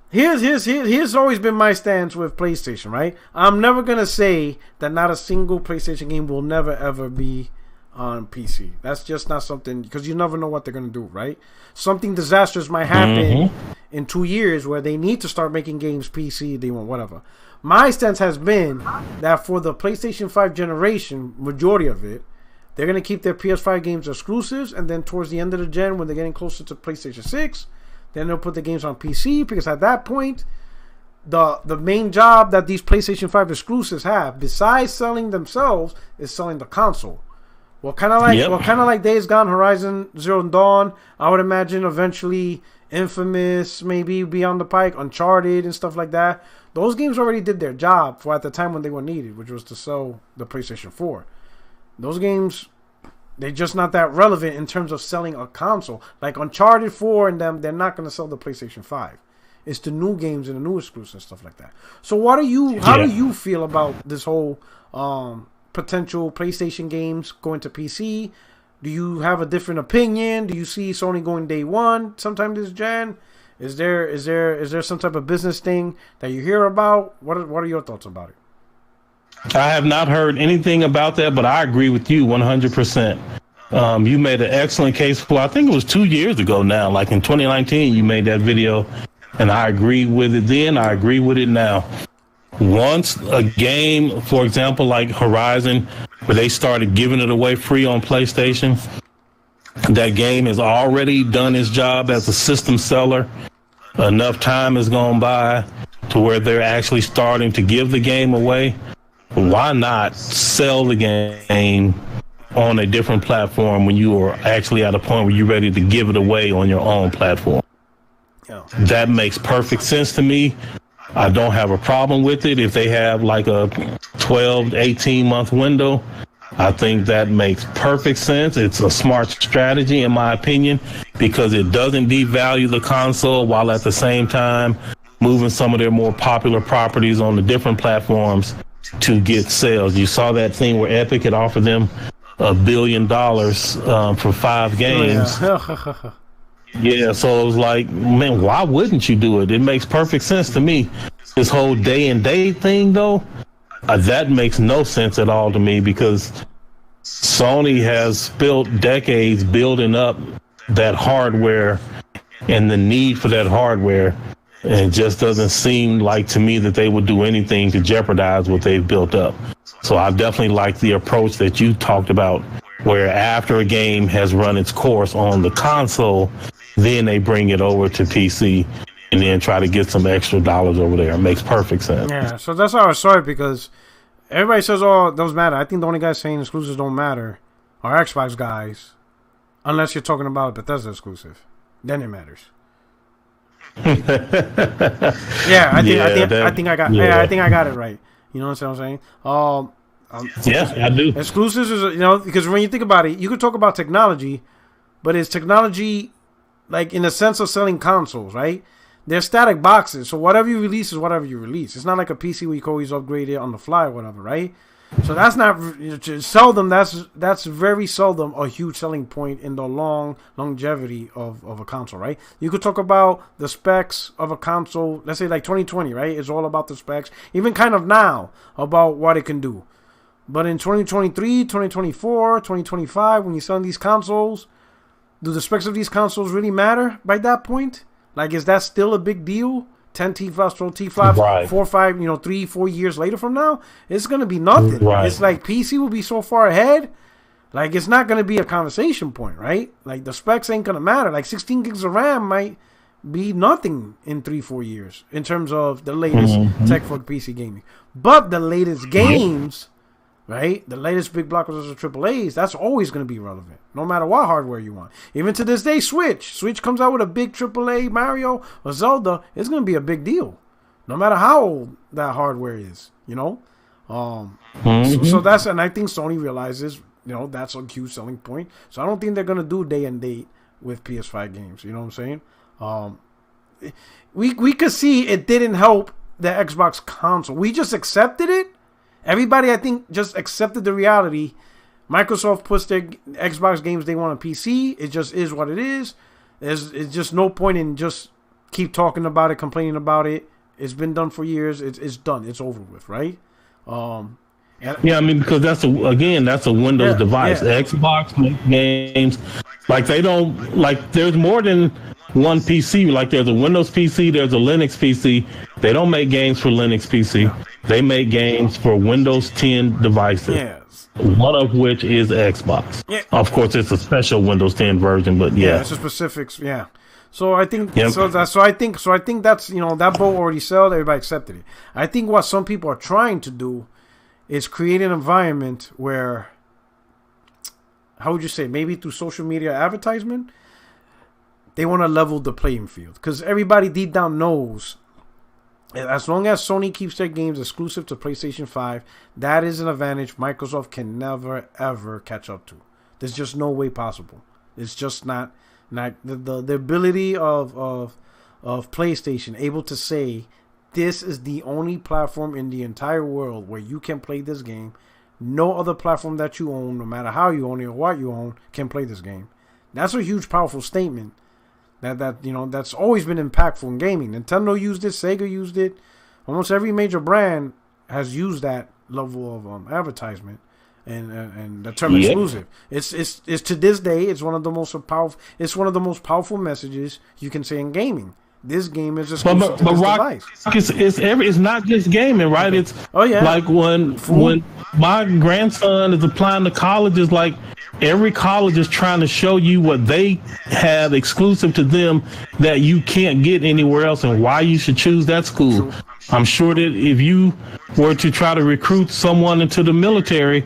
Here's always been my stance with PlayStation, right? I'm never gonna say that not a single PlayStation game will never ever be on PC. That's just not something, because you never know what they're gonna do, right? Something disastrous might happen in 2 years where they need to start making games PC, they want whatever. My stance has been that for the PlayStation 5 generation, majority of it, they're gonna keep their PS5 games exclusives, and then towards the end of the gen, when they're getting closer to PlayStation 6, then they'll put the games on PC, because at that point, the main job that these PlayStation 5 exclusives have, besides selling themselves, is selling the console. Well, kind of like Days Gone, Horizon Zero Dawn. I would imagine eventually Infamous maybe be on the pike, Uncharted and stuff like that. Those games already did their job for at the time when they were needed, which was to sell the PlayStation 4. Those games, they're just not that relevant in terms of selling a console. Like Uncharted 4 and them, they're not going to sell the PlayStation 5. It's the new games and the new exclusives and stuff like that. So how do you feel about this whole potential PlayStation games going to PC? Do you have a different opinion? Do you see Sony going day one sometime this gen? Is there some type of business thing that you hear about? What are your thoughts about it? I have not heard anything about that, but I agree with you 100%. You made an excellent case for, I think it was 2 years ago now, like in 2019, you made that video, and I agree with it then. I agree with it now. Once a game, for example, like Horizon, where they started giving it away free on PlayStation, that game has already done its job as a system seller. Enough time has gone by to where they're actually starting to give the game away. Why not sell the game on a different platform when you are actually at a point where you're ready to give it away on your own platform? Yeah. That makes perfect sense to me. I don't have a problem with it. If they have like a 12 to 18 month window, I think that makes perfect sense. It's a smart strategy, in my opinion, because it doesn't devalue the console while at the same time moving some of their more popular properties on the different platforms to get sales. You saw that thing where Epic had offered them $1 billion for 5 games. Oh, Yeah, so it was like, man, why wouldn't you do it? It makes perfect sense to me. This whole day and date thing, though, that makes no sense at all to me, because Sony has spent decades building up that hardware and the need for that hardware. And it just doesn't seem like to me that they would do anything to jeopardize what they've built up. So I definitely like the approach that you talked about, where after a game has run its course on the console, then they bring it over to PC and then try to get some extra dollars over there. It makes perfect sense. yeah, so that's how I saw it, because everybody says, oh, those matter. I think the only guys saying exclusives don't matter are Xbox guys, unless you're talking about a Bethesda exclusive. Then it matters. Yeah, I think I got it right. You know what I'm saying? Yeah, I do. Exclusives is, you know, because when you think about it, you could talk about technology, but it's technology like in the sense of selling consoles, right? They're static boxes, so whatever you release is whatever you release. It's not like a PC where you can always upgrade it on the fly or whatever, right? So that's not seldom. That's very seldom a huge selling point in the longevity of a console, right? You could talk about the specs of a console. Let's say like 2020, right? It's all about the specs. Even kind of now about what it can do. But in 2023, 2024, 2025, when you're selling these consoles, do the specs of these consoles really matter by that point? Like, is that still a big deal? 10 T-flops, 12 T-flops, right. 4 or 5, 3, 4 years later from now? It's going to be nothing. Right. It's like PC will be so far ahead. Like, it's not going to be a conversation point, right? Like, the specs ain't going to matter. Like, 16 gigs of RAM might be nothing in 3, 4 years in terms of the latest tech for PC gaming. But the latest games... right? The latest big blockbusters or AAAs, that's always going to be relevant, no matter what hardware you want. Even to this day, Switch comes out with a big AAA Mario or Zelda, it's going to be a big deal, no matter how old that hardware is, you know? So that's, and I think Sony realizes, that's a huge selling point. So I don't think they're going to do day and date with PS5 games, you know what I'm saying? We could see it didn't help the Xbox console. We just accepted it. Everybody, I think, just accepted the reality. Microsoft puts their Xbox games they want on PC. It just is what it is. It's just no point in just keep talking about it, complaining about it. It's been done for years. It's done. It's over with, right? Yeah, I mean, because that's a Windows device. Yeah. Xbox makes games like they don't like. There's more than one PC. Like there's a Windows PC, there's a Linux PC. They don't make games for Linux PC. No. They make games for Windows 10 devices. Yes. One of which is Xbox. Yeah. Of course, it's a special Windows 10 version, but yeah. It's a specifics. Yeah. So I think Yep. so I think that's that boat already sold. Everybody accepted it. I think what some people are trying to do is create an environment where, how would you say, maybe through social media advertisement, they want to level the playing field, because everybody deep down knows, as long as Sony keeps their games exclusive to PlayStation 5, that is an advantage Microsoft can never, ever catch up to. There's just no way possible. It's just not the ability of PlayStation able to say, this is the only platform in the entire world where you can play this game. No other platform that you own, no matter how you own it or what you own, can play this game. That's a huge, powerful statement. That's always been impactful in gaming. Nintendo used it, Sega used it. Almost every major brand has used that level of advertisement and the term exclusive. It's to this day, it's one of the most powerful. It's one of the most powerful messages you can say in gaming. This game is exclusive to this device. It's not just gaming, right? It's like when my grandson is applying to colleges, like every college is trying to show you what they have exclusive to them that you can't get anywhere else, and why you should choose that school. True. I'm sure that if you were to try to recruit someone into the military,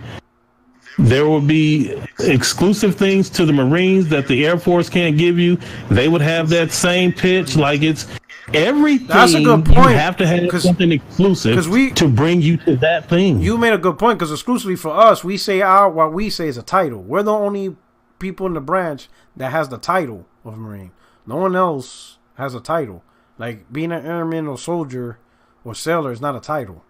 there will be exclusive things to the Marines that the Air Force can't give you. They would have that same pitch. Like, it's everything. That's a good point. You have to have something exclusive to bring you to that thing. You made a good point, because exclusively for us, we say what we say is a title. We're the only people in the branch that has the title of Marine. No one else has a title. Like being an airman or soldier or sailor is not a title.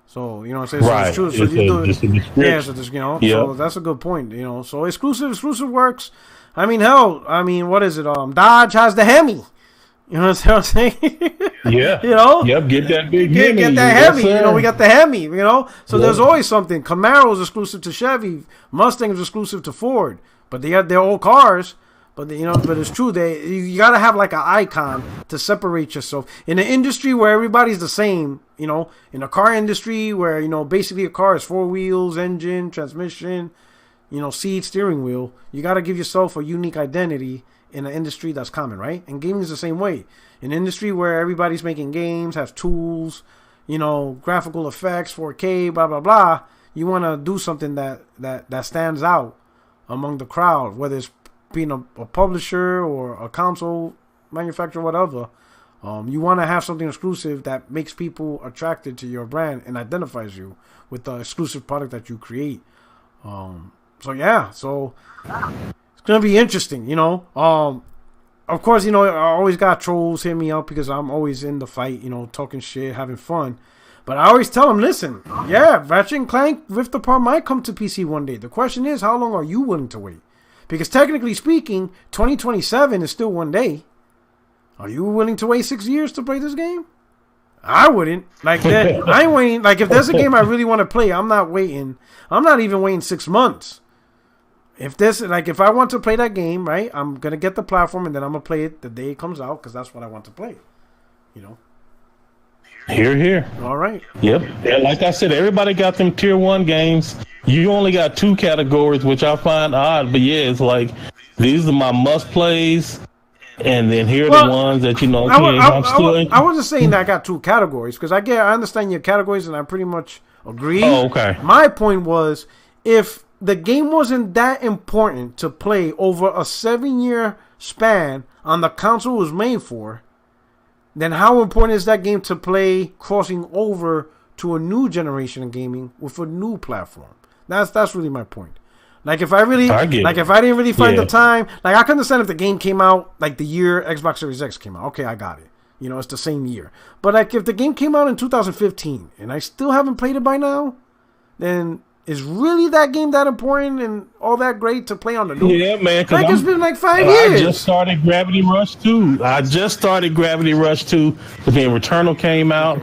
So you know what I'm saying. Right. So it's true. So Just a description. yeah. So just, you know. Yep. So that's a good point. You know. So exclusive works. I mean, hell. I mean, what is it? Dodge has the Hemi. You know what I'm saying? Yeah. You know? Yep, get that big Get Hemi. that Yes, Hemi. sir. You know, we got the Hemi, you know? So Yeah. there's always something. Camaro's exclusive to Chevy. Mustang is exclusive to Ford. But they have their old cars. But, you know, but it's true. You got to have like an icon to separate yourself. In an industry where everybody's the same, you know, in a car industry where, you know, basically a car is 4 wheels, engine, transmission, you know, seat, steering wheel. You got to give yourself a unique identity in an industry that's common, right? And gaming is the same way. An industry where everybody's making games, has tools, you know, graphical effects, 4K, blah, blah, blah. You want to do something that stands out among the crowd, whether it's being a publisher or a console manufacturer, whatever. You want to have something exclusive that makes people attracted to your brand and identifies you with the exclusive product that you create. So it's gonna be interesting, you know. Of course, you know, I always got trolls hit me up because I'm always in the fight, you know, talking shit, having fun. But I always tell them, listen, yeah, Ratchet and Clank Rift Apart might come to PC one day. The question is, how long are you willing to wait? Because technically speaking, 2027 is still one day. Are you willing to wait 6 years to play this game? I wouldn't. Like that, I ain't waiting. Like if there's a game I really want to play, I'm not waiting. I'm not even waiting 6 months. If I want to play that game, right, I'm gonna get the platform and then I'm gonna play it the day it comes out because that's what I want to play. You know. Here. All right. Yep. And like I said, everybody got them tier 1 games. You only got 2 categories, which I find odd. But yeah, it's like these are my must plays, and then here are the ones that you know. I wasn't saying that I got 2 categories because I understand your categories and I pretty much agree. Oh, okay. My point was if the game wasn't that important to play over a 7-year span on the console it was made for, then how important is that game to play crossing over to a new generation of gaming with a new platform? That's really my point. Like if I didn't really find the time, like I can understand if the game came out like the year Xbox Series X came out. Okay, I got it. You know, it's the same year. But like if the game came out in 2015 and I still haven't played it by now, then is really that game that important and all that great to play on the new? Yeah, man. Like it's been like 5 years. I just started Gravity Rush 2. But then Returnal came out.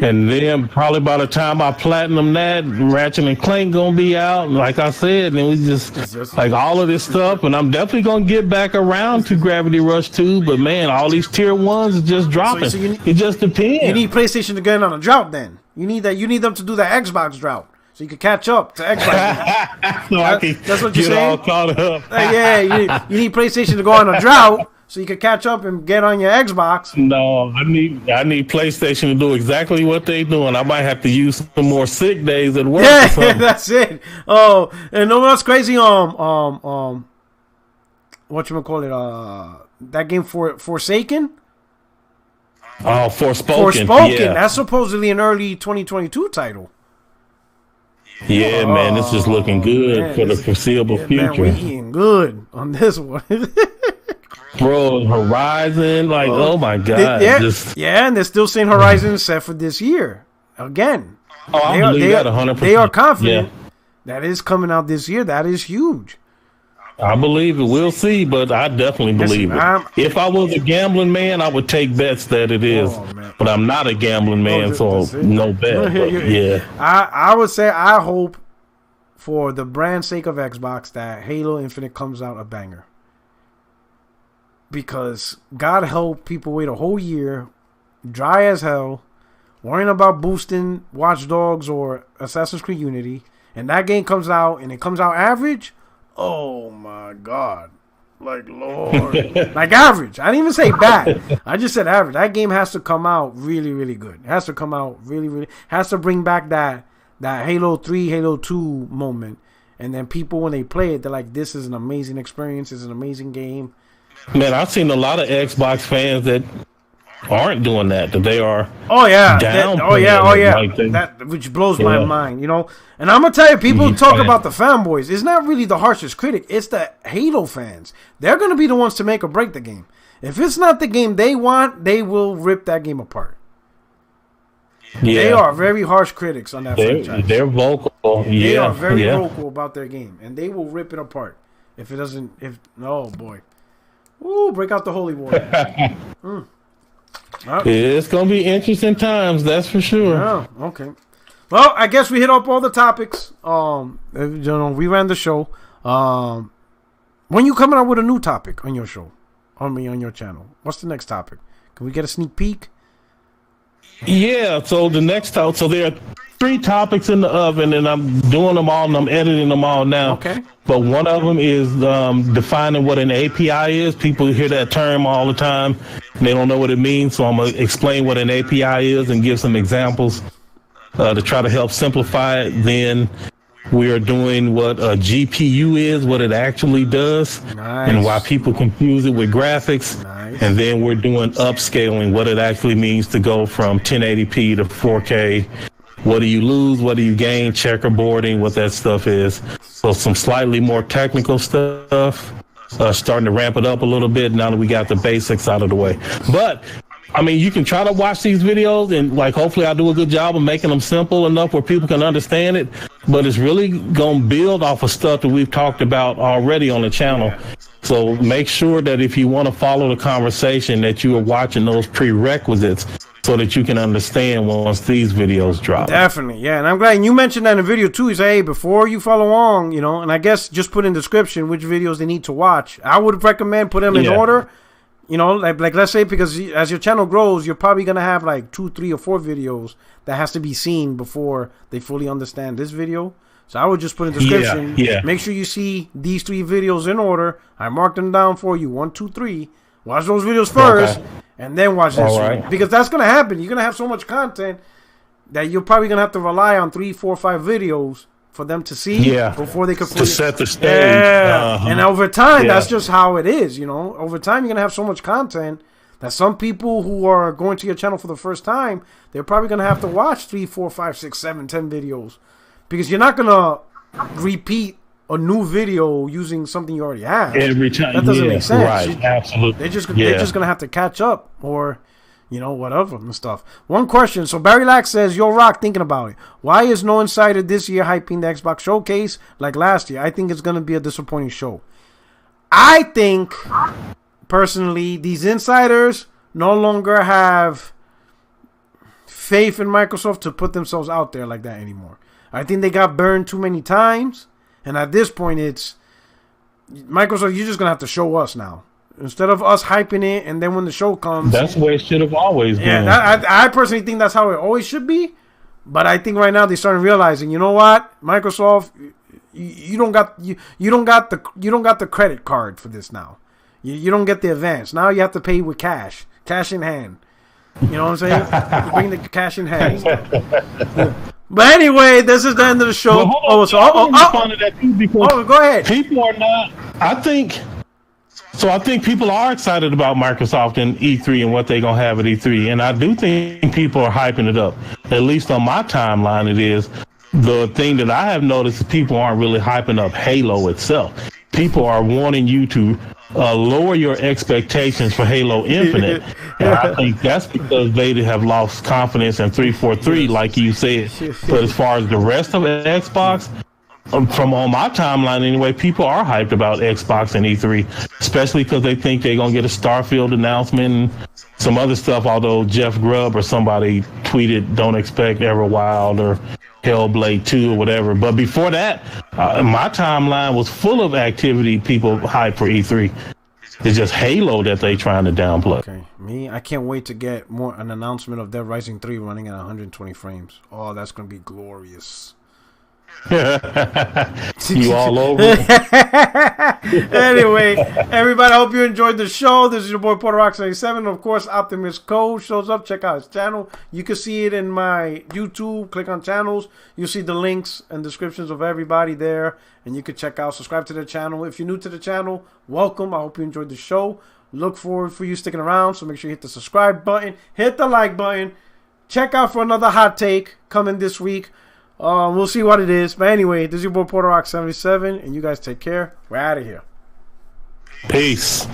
And then probably by the time I platinum that, Ratchet and Clank gonna be out. And like I said, and we just like all of this stuff. And I'm definitely gonna get back around to Gravity Rush 2. But man, all these tier 1s are just dropping. So it just depends. You need PlayStation to get on a drought then. You need them to do the Xbox drought. So you can catch up to Xbox. That's what you're saying? All caught up. Yeah, you need PlayStation to go on a drought so you can catch up and get on your Xbox. No, I need PlayStation to do exactly what they're doing. I might have to use some more sick days at work. Yeah, that's it. Oh, and know what's crazy? Whatchamacallit? That game Forsaken? Oh, Forspoken. Yeah. That's supposedly an early 2022 title. Yeah, man, this is looking good for the foreseeable future. Man, we eating good on this one. Bro, Horizon, like, oh my God. And they're still saying Horizon set for this year. Again. Oh, I believe that 100%. They are confident that is coming out this year. That is huge. I believe it. We'll see, but I definitely believe it. If I was a gambling man, I would take bets that it is. But I'm not a gambling man, so no bet. Yeah. I would say I hope for the brand sake of Xbox that Halo Infinite comes out a banger. Because God help people wait a whole year, dry as hell, worrying about boosting Watch Dogs or Assassin's Creed Unity, and that game comes out and it comes out average. Oh my God. Like, Lord. Like average. I didn't even say bad. I just said average. That game has to come out really, really good. It has to come out really, really. Has to bring back that Halo 3, Halo 2 moment. And then people, when they play it, they're like, this is an amazing experience. It's an amazing game. Man, I've seen a lot of Xbox fans that aren't doing that they are down. That which blows my mind, you know. And I'm gonna tell you, people talk about the fanboys. It's not really the harshest critic. It's the Halo fans. They're gonna be the ones to make or break the game. If it's not the game they want, they will rip that game apart. They are very harsh critics on that franchise. They're vocal. They are very vocal about their game, and they will rip it apart if it doesn't. Oh boy, ooh, break out the holy water. It's gonna be interesting times, that's for sure. Yeah, okay. Well, I guess we hit up all the topics. We ran the show. When you coming out with a new topic on your show, on your channel? What's the next topic? Can we get a sneak peek? Yeah, so the next so there are 3 topics in the oven, and I'm doing them all, and I'm editing them all now. Okay. But one of them is defining what an API is. People hear that term all the time, and they don't know what it means, so I'm going to explain what an API is and give some examples to try to help simplify it. Then we are doing what a GPU is, what it actually does, and why people confuse it with graphics. And then we're doing upscaling, what it actually means to go from 1080p to 4K. What do you lose? What do you gain? Checkerboarding, what that stuff is. So some slightly more technical stuff. Starting to ramp it up a little bit now that we got the basics out of the way. But I mean, you can try to watch these videos and hopefully I do a good job of making them simple enough where people can understand it. But it's really going to build off of stuff that we've talked about already on the channel. So make sure that if you want to follow the conversation that you are watching those prerequisites so that you can understand once these videos drop. Definitely, yeah. And I'm glad you mentioned that in the video too. You say, hey, before you follow along, and I guess just put in the description which videos they need to watch. I would recommend put them in order. Like let's say, because as your channel grows, you're probably going to have 2, 3, or 4 videos that has to be seen before they fully understand this video. So I would just put in the description. Make sure you see these 3 videos in order. I marked them down for you. 1, 2, 3. Watch those videos first, and then watch this one. Because that's going to happen. You're going to have so much content that you're probably going to have to rely on 3, 4, 5 videos for them to see before they can set the stage. And over time, that's just how it is. Over time, you're going to have so much content that some people who are going to your channel for the first time, they're probably going to have to watch 3, 4, 5, 6, 7, 10 videos. Because you're not going to repeat a new video using something you already have. Every time. That doesn't make sense. Right, absolutely. They're just going to have to catch up or, whatever and stuff. One question. So Barry Lack says, Yo Rock, thinking about it. Why is no insider this year hyping the Xbox showcase like last year? I think it's going to be a disappointing show. I think, personally, these insiders no longer have faith in Microsoft to put themselves out there like that anymore. I think they got burned too many times, and at this point, it's Microsoft. You're just gonna have to show us now instead of us hyping it, and then when the show comes, that's the way it should have always been. Yeah, I personally think that's how it always should be, but I think right now they're starting realizing, you know what, Microsoft, you don't got the credit card for this now. You don't get the advance. Now you have to pay with cash in hand. You know what I'm saying? You bring the cash in hand. But anyway, this is the end of the show. Well, go ahead. People are not. I think people are excited about Microsoft and E3 and what they're gonna have at E3, and I do think people are hyping it up. At least on my timeline, it is. The thing that I have noticed is people aren't really hyping up Halo itself. People are wanting you to lower your expectations for Halo Infinite. And I think that's because they have lost confidence in 343, like you said. But as far as the rest of Xbox, from on my timeline anyway, people are hyped about Xbox and E3, especially because they think they're going to get a Starfield announcement and some other stuff, although Jeff Grubb or somebody tweeted, don't expect Everwild or Hellblade 2 or whatever. But before that, my timeline was full of activity, people hyped for E3. It's just Halo that they trying to downplay. Okay, me, I can't wait to get an announcement of Dead Rising 3 running at 120 frames. Oh, that's going to be glorious. You all over. Anyway, everybody, I hope you enjoyed the show. This is your boy Porter Rock 77. Of course, Optimus Code shows up. Check out his channel. You can see it in my YouTube. Click on channels. You'll see the links and descriptions of everybody there, and you can check out, subscribe to the channel. If you're new to the channel, welcome. I hope you enjoyed the show. Look forward for you sticking around, so make sure you hit the subscribe button, hit the like button. Check out for another hot take coming this week. We'll see what it is. But anyway, this is your boy Porter Rock 77, and you guys take care. We're out of here. Peace.